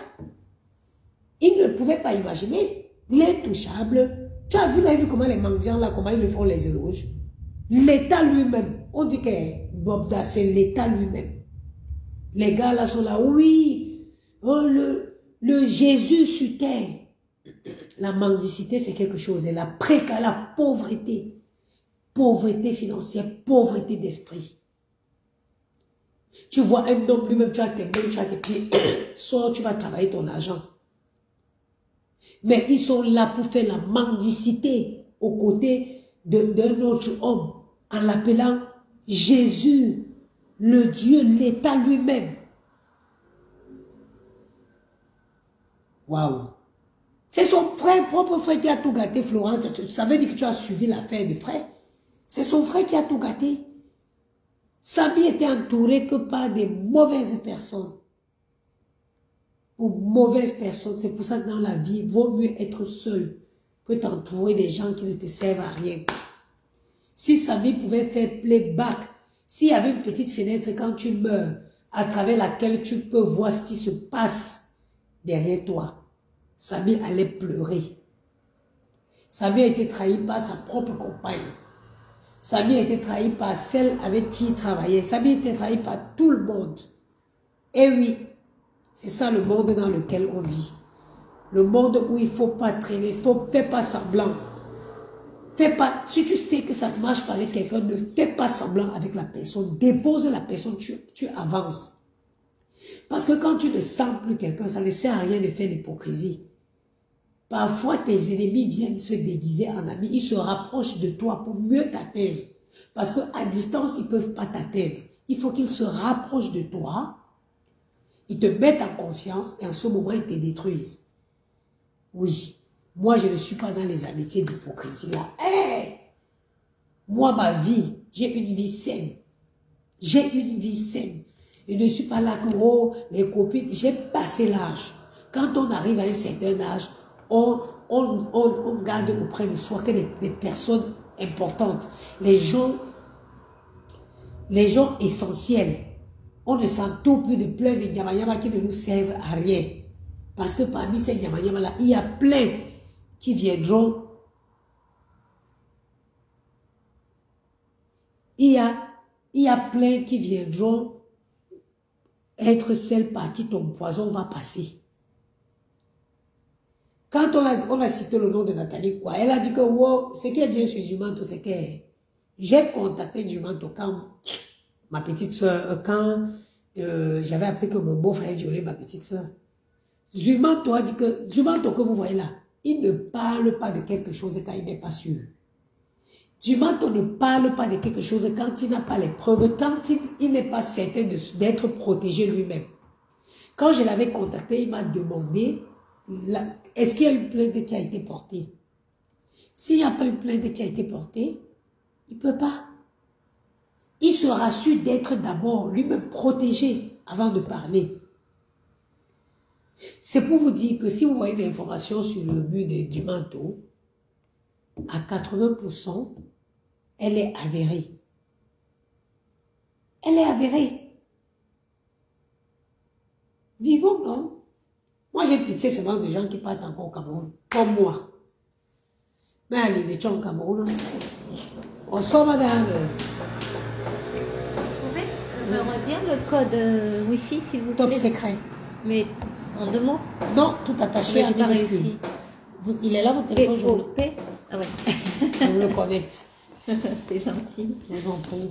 Il ne pouvait pas imaginer. L'intouchable. Vous avez vu comment les mendiants là, comment ils le font les éloges. L'État lui-même. On dit que Bobda, c'est l'État lui-même. Les gars là sont là, oui. Oh, le Jésus sur terre. La mendicité, c'est quelque chose. Et la pauvreté. Pauvreté financière, pauvreté d'esprit. Tu vois un homme lui-même, tu as tes mains, tu as tes pieds, sors, tu vas travailler ton argent. Mais ils sont là pour faire la mendicité aux côtés d'un autre homme, en l'appelant Jésus, le Dieu, l'État lui-même. Waouh! C'est son frère, propre frère qui a tout gâté, Florent. Ça veut dire que tu as suivi l'affaire de près. C'est son frère qui a tout gâté. Samy était entouré que par des mauvaises personnes. Pour mauvaises personnes. C'est pour ça que dans la vie, il vaut mieux être seul que t'entourer des gens qui ne te servent à rien. Si Samy pouvait faire playback, s'il y avait une petite fenêtre quand tu meurs, à travers laquelle tu peux voir ce qui se passe derrière toi, Samy allait pleurer. Samy a été trahi par sa propre compagne. Samy a été trahi par celle avec qui il travaillait. Samy a été trahi par tout le monde. Et oui, c'est ça le monde dans lequel on vit. Le monde où il ne faut pas traîner, il ne fais pas semblant. Si tu sais que ça ne marche pas avec quelqu'un, ne fais pas semblant avec la personne. Dépose la personne, tu avances. Parce que quand tu ne sens plus quelqu'un, ça ne sert à rien de faire l'hypocrisie. Parfois, tes ennemis viennent se déguiser en amis. Ils se rapprochent de toi pour mieux t'atteindre. Parce qu'à distance, ils ne peuvent pas t'atteindre. Il faut qu'ils se rapprochent de toi, ils te mettent en confiance et en ce moment, ils te détruisent. Oui, moi, je ne suis pas dans les amitiés d'hypocrisie là. Hey! Moi, ma vie, j'ai une vie saine. J'ai une vie saine. Je ne suis pas là que, oh, les copines, j'ai passé l'âge. Quand on arrive à un certain âge, on garde auprès de soi que des personnes importantes. Les gens essentiels. On ne s'entoure plus de plein de nyama qui ne nous servent à rien. Parce que parmi ces nyama là, il y a plein qui viendront. Il y a plein qui viendront être celles par qui ton poison va passer. Quand on a cité le nom de Nathalie, quoi, elle a dit que wow, ce qui est bien sur Jumanto, c'est que j'ai contacté Jumanto quand ma petite soeur, quand j'avais appris que mon beau-frère violait ma petite soeur. Jumanto a dit que, Jumanto que vous voyez là, il ne parle pas de quelque chose quand il n'est pas sûr. Jumanto ne parle pas de quelque chose quand il n'a pas les preuves, quand il n'est pas certain d'être protégé lui-même. Quand je l'avais contacté, il m'a demandé, est-ce qu'il y a une plainte qui a été portée? S'il n'y a pas une plainte qui a été portée, il ne peut pas. Il sera sûr d'être d'abord lui-même protégé avant de parler. C'est pour vous dire que si vous voyez des informations sur le but du manteau, à 80%, elle est avérée. Elle est avérée. Vivons, non? Moi, j'ai pitié seulement des gens qui partent encore au Cameroun, comme moi. Mais allez, des gens au Cameroun, on sort, madame. Vous pouvez me redire le code Wi-Fi, s'il vous plaît? Top secret. Mais en 2 mots? Non, tout attaché à minuscule. Il est là, votre téléphone, je vous le... Ah ouais. Je vous le connecte. T'es gentil. Je vous en prie.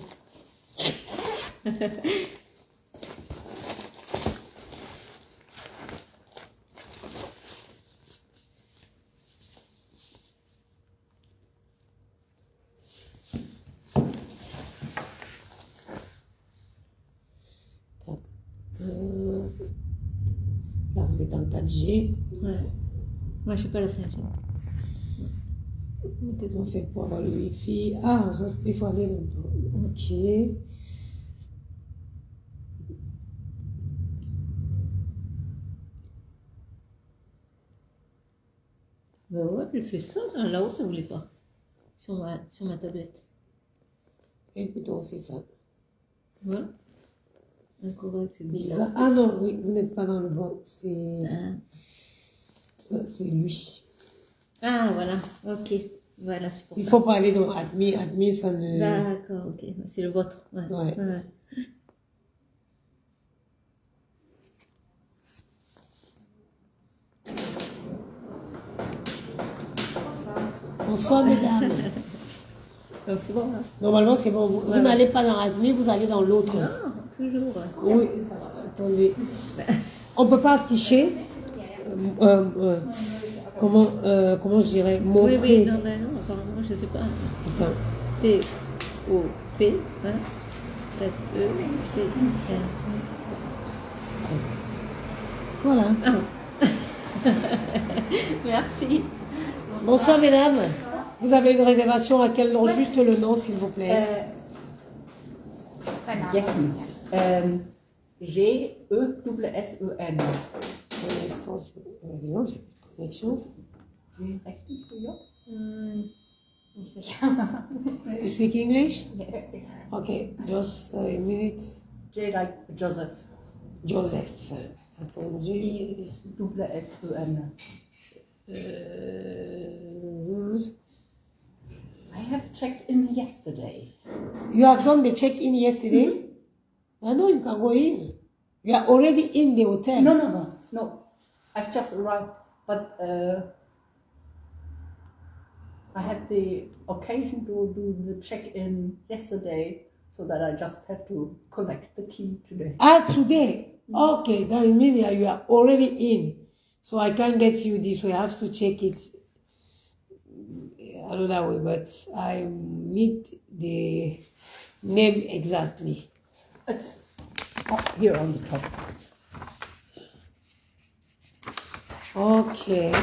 Là, vous êtes en 4G. Ouais. Moi, je sais pas la 5G. On fait pour avoir le Wi-Fi. Ah, il faut aller dans... Ok. Ben ouais, je fais ça. Là-haut, ça voulait pas. Sur ma tablette. Et plutôt, c'est ça. Voilà. Incorrect, c'est bizarre. Ah non, oui, vous n'êtes pas dans le bon. C'est... C'est lui. Ah, voilà. Ok. Voilà, c'est pour ça. Il faut pas aller dans admis. Admis, ça ne... D'accord, ok. C'est le vôtre. Ouais. Ouais. Bonsoir, mesdames. Donc, c'est bon, hein? Normalement, c'est bon. Vous n'allez pas dans admis, vous allez dans l'autre. Non, toujours. Oui, attendez. On ne peut pas afficher. Comment je dirais, montrer. Oui, non, mais non, apparemment, je ne sais pas. Attends. T-O-P, hein, S-E-C-R. Voilà. Ah. Merci. Bonsoir, mesdames. Vous avez une réservation à quel nom? Juste le nom, s'il vous plaît. Jessen. G-E-S-S-E-N. Un instant, dis-moi, j'ai plus de connexion. You speak English? Yes. Okay, just a minute. J like Joseph. Joseph. Attendu. S-E-N. I have checked in yesterday. You have done the check-in yesterday? I know you can go in. You are already in the hotel. No. I've just arrived, but I had the occasion to do the check-in yesterday, so that I just have to collect the key today. Ah, today? Okay, that means that you are already in. So I can't get you this way. I have to check it. another way, but I need the name exactly. It's up here on the top. Okay.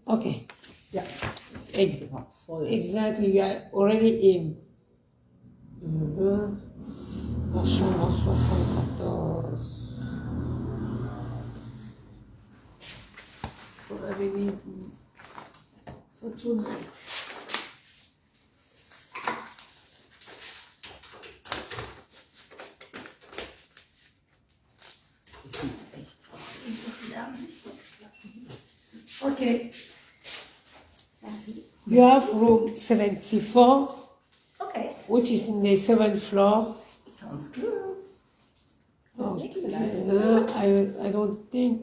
Okay. Yeah. Exactly, you are already in. La chambre 74. For avenue for tonight. Okay. You have room 74, Okay. which is in the 7th floor. Sounds good. Okay. I don't think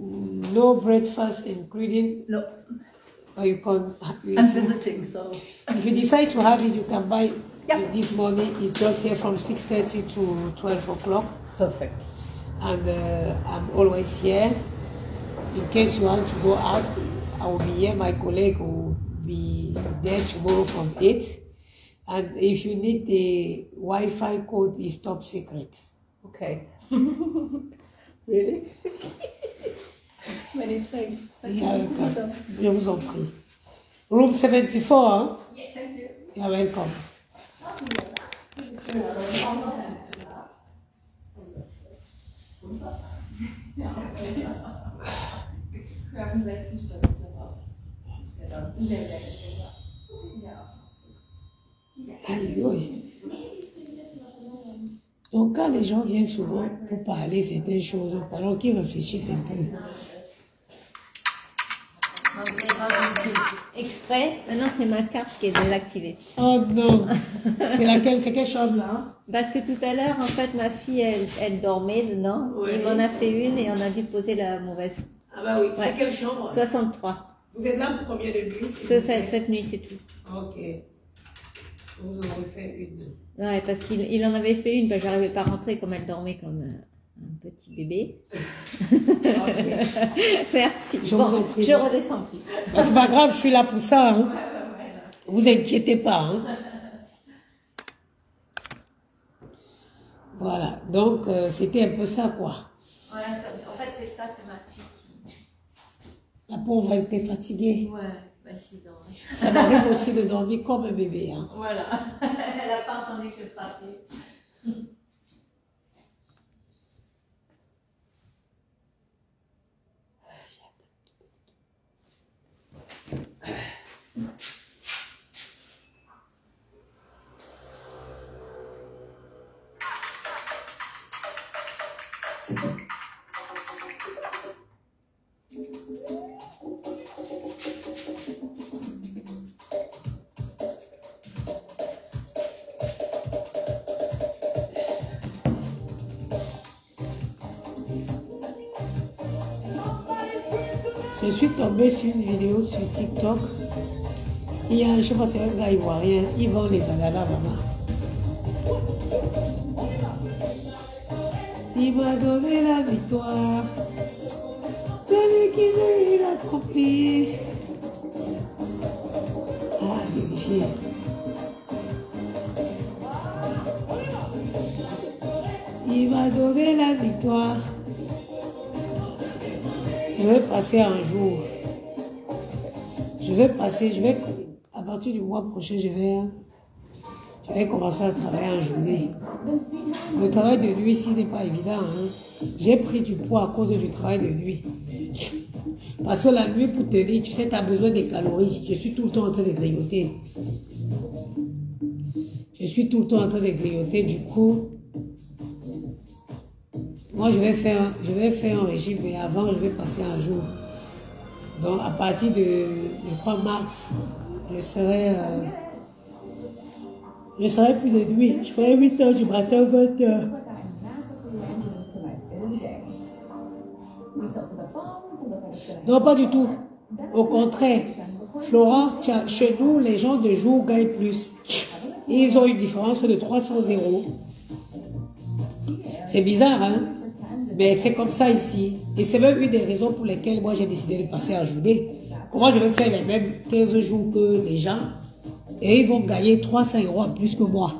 no breakfast including. No, Or you can. I'm visiting, so. If you decide to have it, you can buy Yeah. it this morning. It's just here from 6:30 to 12 o'clock. Perfect. And I'm always here. In case you want to go out, I will be here. My colleague will be there tomorrow from 8. And if you need the Wi-Fi code, it's top secret. Okay. Really? Many thanks. You're welcome. Je vous en prie. Room 74, hein? Yes, thank you. You're welcome. Wir haben 6 Stunden drauf. Sehr, sehr gut. Ja. Aïe, aïe. Donc quand les gens viennent souvent pour parler certaines choses, pendant qu'ils réfléchissent un peu. Exprès, maintenant c'est ma carte qui est désactivée. Oh non. C'est laquelle? C'est quelle chambre là? Hein? Parce que tout à l'heure, en fait, ma fille, elle dormait dedans. Oui. Il m'en a fait une et on a dû poser la mauvaise. Ah bah oui, Ouais. c'est quelle chambre? 63. Vous êtes là pour combien de nuits? Cette nuit, c'est tout. Ok. Vous en avez fait une. Ouais, parce qu'il en avait fait une, parce que j'arrivais pas à rentrer comme elle dormait comme un petit bébé. Merci. Je vous en prie. Je redescends plus. Bah, c'est pas grave, je suis là pour ça. Hein. Vous inquiétez pas. Hein. Voilà, donc c'était un peu ça quoi. Ouais, en fait, c'est ça, c'est ma fille qui... La pauvre, elle était fatiguée. Ouais, 26 ans. Ça m'arrive aussi de dormir comme un bébé. Hein. Voilà. Elle n'a pas entendu que je parlais. Je suis tombée sur une vidéo sur TikTok. Il y a, je sais pas, c'est un gars ivoirien, il vend les ananas, maman. Il m'a donné la victoire. Celui qui veut, il accomplit. Ah, vérifier. Il m'a donné la victoire. Je vais passer un jour. À partir du mois prochain, je vais commencer à travailler en journée. Le travail de nuit ici n'est pas évident. Hein. J'ai pris du poids à cause du travail de nuit. Parce que la nuit, pour tenir, tu sais, tu as besoin des calories. Je suis tout le temps en train de grignoter. Du coup, moi, je vais faire un régime, mais avant, je vais passer un jour. Donc, à partir de, je crois, mars, je serai plus de nuit. Je ferai 8 heures du matin, 20 heures. Non, pas du tout. Au contraire, Florence, chez nous, les gens de jour gagnent plus. Ils ont une différence de 300 €. C'est bizarre, hein? Mais c'est comme ça ici. Et c'est même une des raisons pour lesquelles moi j'ai décidé de passer en journée. Comment je vais faire les mêmes 15 jours que les gens et ils vont gagner 300 € en plus que moi.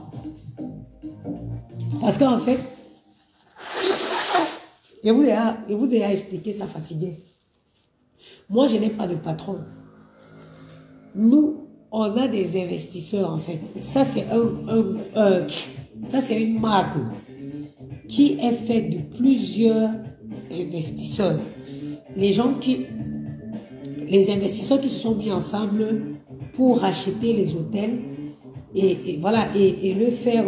Parce qu'en fait, je vous ai expliqué, ça fatigué. Moi, je n'ai pas de patron. Nous, on a des investisseurs en fait. Ça, c'est une marque qui est faite de plusieurs investisseurs. Les investisseurs qui se sont mis ensemble pour racheter les hôtels et voilà, et le faire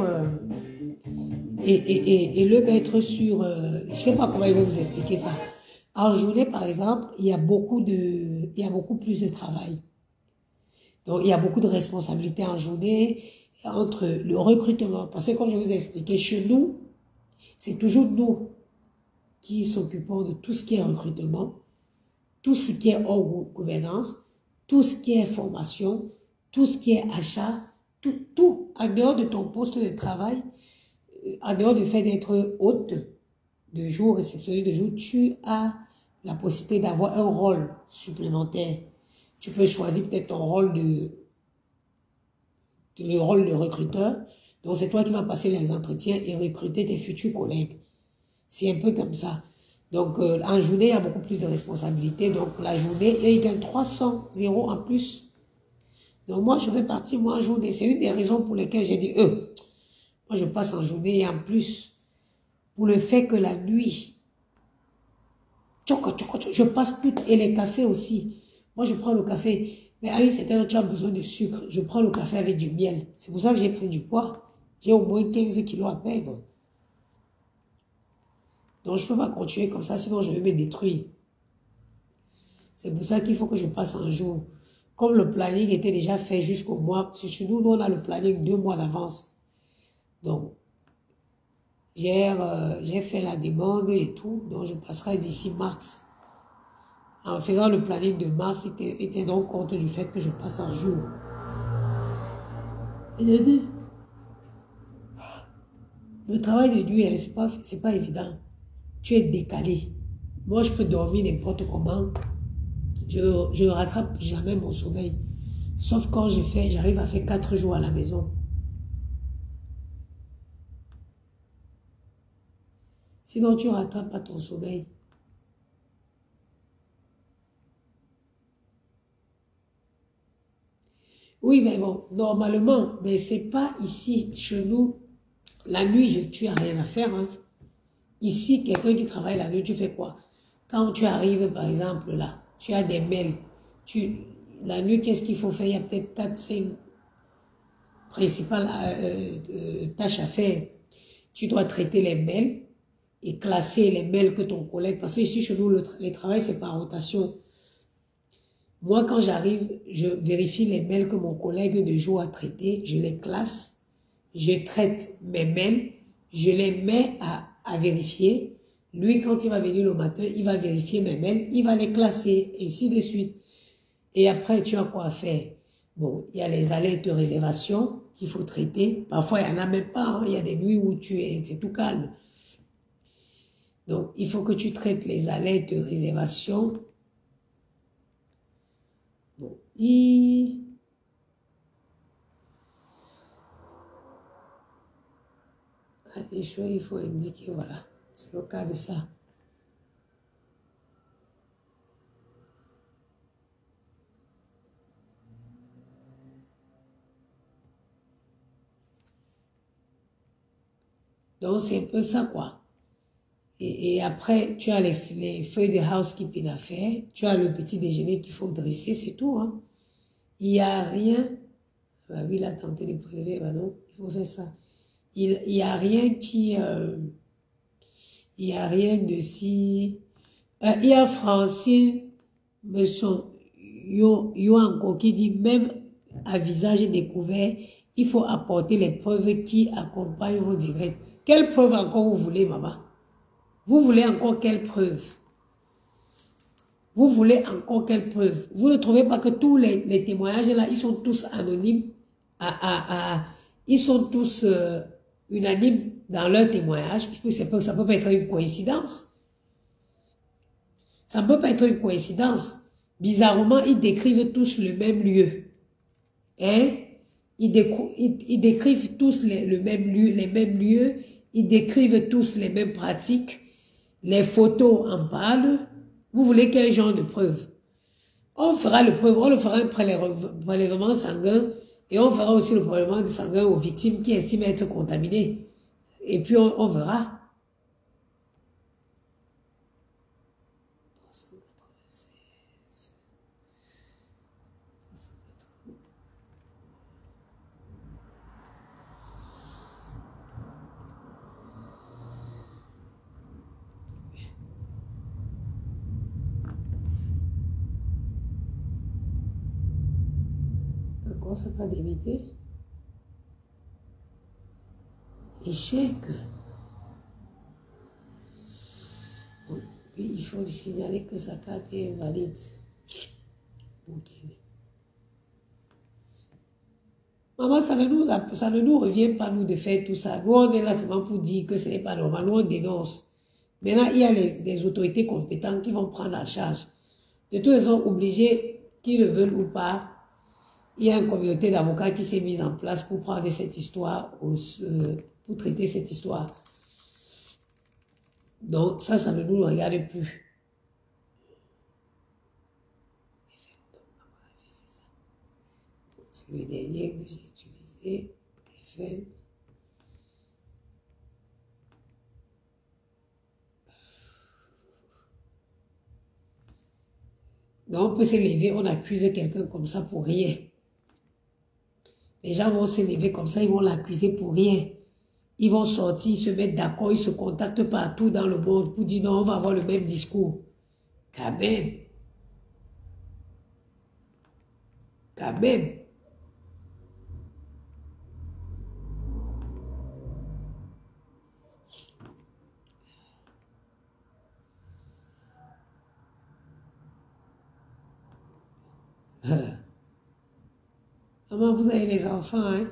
et le mettre sur, je sais pas comment je vais vous expliquer ça. En journée, par exemple, il y a beaucoup plus de travail. Donc, il y a beaucoup de responsabilités en journée entre le recrutement. Parce que comme je vous ai expliqué, chez nous, c'est toujours nous qui s'occupons de tout ce qui est recrutement, tout ce qui est hors gouvernance, tout ce qui est formation, tout ce qui est achat, tout. En dehors de ton poste de travail, en dehors du fait d'être hôte de jour, réceptionnaire de jour, tu as la possibilité d'avoir un rôle supplémentaire. Tu peux choisir peut-être ton rôle le rôle de recruteur. Donc, c'est toi qui vas passer les entretiens et recruter tes futurs collègues. C'est un peu comme ça. Donc, en journée, il y a beaucoup plus de responsabilités. Donc, la journée, et ils gagnent 300 € en plus. Donc, moi, je vais partir, moi, en journée. C'est une des raisons pour lesquelles j'ai dit, moi, je passe en journée et en plus, pour le fait que la nuit, je passe tout, et les cafés aussi. Moi, je prends le café, mais à une certaine heure, tu as besoin de sucre. Je prends le café avec du miel. C'est pour ça que j'ai pris du poids. J'ai au moins 15 kilos à perdre. Donc, je ne peux pas continuer comme ça, sinon je vais me détruire. C'est pour ça qu'il faut que je passe un jour. Comme le planning était déjà fait jusqu'au mois, chez nous, on a le planning 2 mois d'avance. Donc, j'ai fait la demande et tout, donc je passerai d'ici mars. En faisant le planning de mars, était donc compte du fait que je passe un jour. Et j'ai dit, le travail de nuit, c'est pas évident. Tu es décalé. Moi, je peux dormir n'importe comment. Je ne rattrape jamais mon sommeil. Sauf quand j'arrive à faire 4 jours à la maison. Sinon, tu ne rattrapes pas ton sommeil. Oui, mais bon, normalement, mais c'est pas ici, chez nous. La nuit, tu n'as rien à faire. Hein. Ici, quelqu'un qui travaille la nuit, tu fais quoi? Quand tu arrives, par exemple, là, tu as des mails. La nuit, qu'est-ce qu'il faut faire? Il y a peut-être 4-5 principales tâches à faire. Tu dois traiter les mails et classer les mails que ton collègue... Parce que ici, chez nous, le travail, c'est par rotation. Moi, quand j'arrive, je vérifie les mails que mon collègue de jour a traités. Je les classe. Je traite mes mails. Je les mets à vérifier. Lui, quand il va venir le matin, il va vérifier mes mails. Il va les classer, et ainsi de suite. Et après, tu as quoi faire? Bon, il y a les alertes de réservation qu'il faut traiter. Parfois, il n'y en a même pas. Hein. Il y a des nuits où c'est tout calme. Donc, il faut que tu traites les alertes de réservation. Bon, les choses, il faut indiquer, voilà. C'est le cas de ça. Donc, c'est un peu ça, quoi. Et après, tu as les feuilles de housekeeping à faire. Tu as le petit déjeuner qu'il faut dresser, c'est tout. Hein. Il n'y a rien. Bah oui, il a tenté de prélever, bah non, il faut faire ça. Il n'y a rien qui... il n'y a rien de si... il y a Francine, monsieur Yo encore qui dit, même à visage découvert, il faut apporter les preuves qui accompagnent vos directs. Quelles preuves encore vous voulez, maman? Vous voulez encore quelle preuve? Vous voulez encore quelle preuve? Vous ne trouvez pas que tous les témoignages là, ils sont tous anonymes? Ils sont tous unanimes dans leur témoignage. Ça peut pas être une coïncidence. Ça ne peut pas être une coïncidence. Bizarrement, ils décrivent tous le même lieu. Hein? Ils décrivent tous le même lieu, les mêmes lieux. Ils décrivent tous les mêmes pratiques. Les photos en parlent. Vous voulez quel genre de preuve? On fera le fera un prélèvement sanguin et on fera aussi le prélèvement sanguin aux victimes qui estiment être contaminées. Et puis on verra. Encore, ça pas d'éviter. Échec. Oui, il faut lui signaler que sa carte est valide. Ok. Maman, ça ne nous revient pas, nous, de faire tout ça. Nous, on est là seulement pour dire que ce n'est pas normal. Nous, on dénonce. Maintenant, il y a des autorités compétentes qui vont prendre en charge. De toute façon, obligés, qu'ils le veulent ou pas, il y a une communauté d'avocats qui s'est mise en place pour prendre cette histoire, pour traiter cette histoire. Donc, ça ne nous regarde plus. C'est le dernier que j'ai utilisé. FM. Donc, on peut se lever, on accuse quelqu'un comme ça pour rien. Les gens vont se lever comme ça, ils vont l'accuser pour rien. Ils vont sortir, se mettre d'accord, ils se contactent partout dans le monde pour dire non, on va avoir le même discours. Quand même. Quand même. Maman, vous avez les enfants, hein?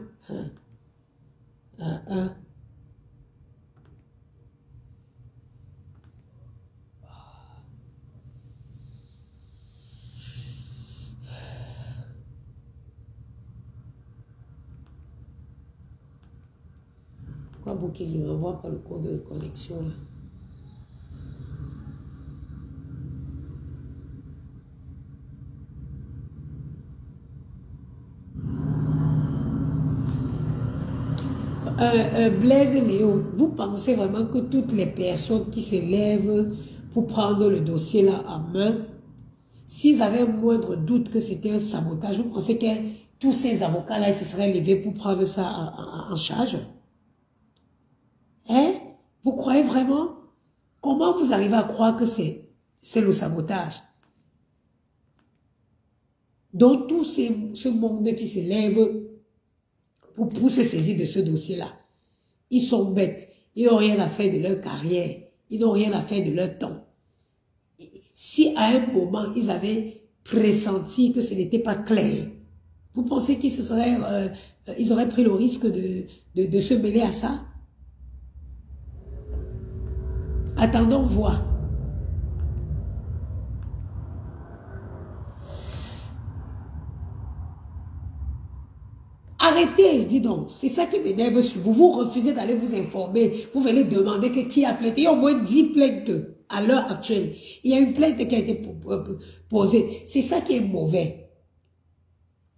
Pourquoi Bouquet ne m'envoie pas le code de connexion là? Blaise et Léo, vous pensez vraiment que toutes les personnes qui se lèvent pour prendre le dossier là en main, s'ils avaient un moindre doute que c'était un sabotage, vous pensez que tous ces avocats-là, ils se seraient levés pour prendre ça en charge? Hein? Vous croyez vraiment? Comment vous arrivez à croire que c'est le sabotage? Donc tout ce monde qui se lève pour se saisir de ce dossier-là, ils sont bêtes. Ils n'ont rien à faire de leur carrière. Ils n'ont rien à faire de leur temps. Si à un moment, ils avaient pressenti que ce n'était pas clair, vous pensez qu'ils ils auraient pris le risque de se mêler à ça? Attendons voir. Arrêtez, dis donc. C'est ça qui m'énerve sur vous. Vous refusez d'aller vous informer. Vous venez demander qui a plainté. Il y a au moins 10 plaintes à l'heure actuelle. Il y a une plainte qui a été posée. C'est ça qui est mauvais.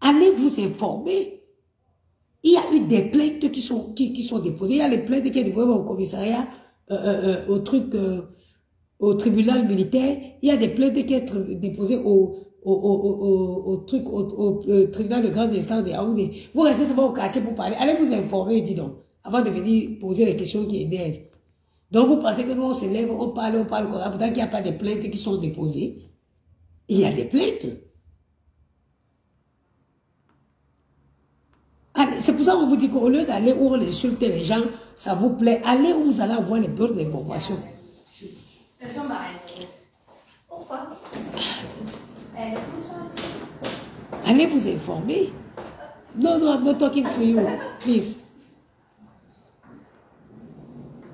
Allez vous informer. Il y a eu des plaintes qui sont déposées. Il y a les plaintes qui sont déposées au commissariat, au tribunal militaire. Il y a des plaintes qui sont déposées au tribunal de grande instance de Yaoundé. Vous restez seulement au quartier pour parler. Allez vous informer, dis donc, avant de venir poser les questions qui énervent. Donc vous pensez que nous on se lève, on parle, pourtant qu'il n'y a pas de plaintes qui sont déposées. Il y a des plaintes. C'est pour ça qu'on vous dit qu'au lieu d'aller où on insulte les gens, ça vous plaît, allez où vous allez avoir les bonnes informations. Allez vous informer. No, I'm not talking to you, please.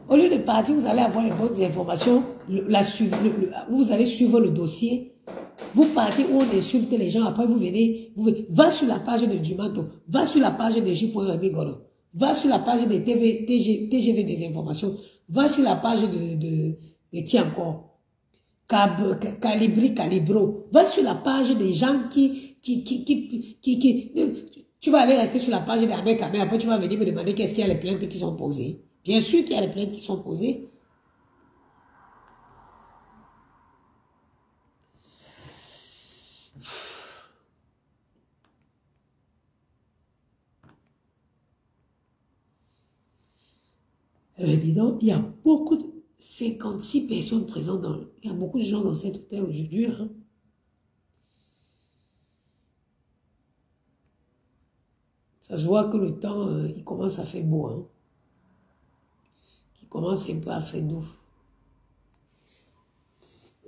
Au lieu de partir, vous allez avoir les bonnes informations, vous allez suivre le dossier. Vous partez où on insulte les gens, après vous venez, va sur la page de Dumato, va sur la page de J.Rebigolo, va sur la page de TGV des informations, va sur la page de qui encore? Calibro, va sur la page des gens tu vas aller rester sur la page d'Ahmed Kamé, après tu vas venir me demander qu'est-ce qu'il y a les plaintes qui sont posées. Bien sûr qu'il y a les plaintes qui sont posées. Dis donc, il y a beaucoup de 56 personnes présentes il y a beaucoup de gens dans cet hôtel aujourd'hui. Hein. Ça se voit que le temps, il commence à faire beau. Hein. Il commence un peu à faire doux.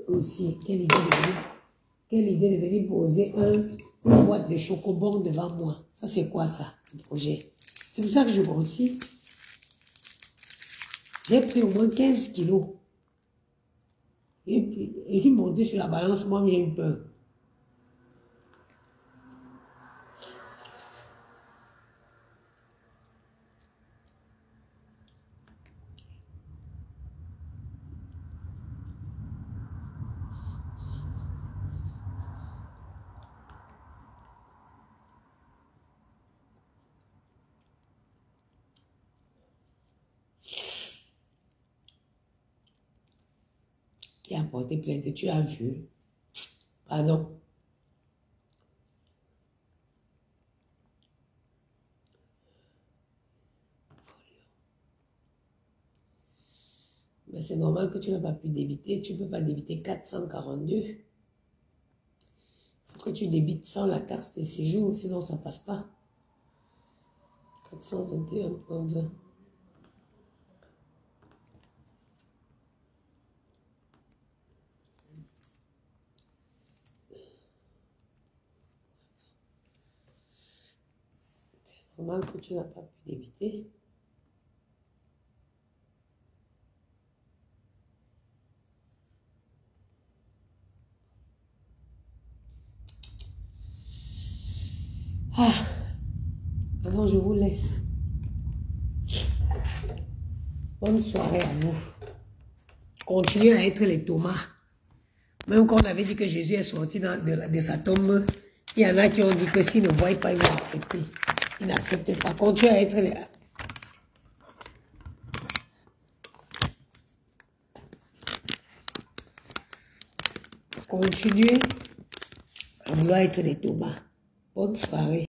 Aussi, quelle idée de venir poser une boîte de chocobon devant moi. Ça, c'est quoi ça, le projet? C'est pour ça que je grossis. J'ai pris au moins 15 kilos. Et puis, je suis monté sur la balance, moi, j'ai eu peur. Qui a porté plainte, tu as vu? Pardon. Mais c'est normal que tu n'as pas pu débiter. Tu ne peux pas débiter 442. Il faut que tu débites sans la carte de séjour, sinon ça ne passe pas. 421.20. C'est normal que tu n'as pas pu débiter. Ah, maintenant je vous laisse. Bonne soirée à vous. Continuez à être les Thomas. Même quand on avait dit que Jésus est sorti de sa tombe, il y en a qui ont dit que s'ils ne voient pas, ils vont accepter. Ils n'acceptent pas. Continuez à être les... Continuez à vouloir être les Thomas. Bonne soirée.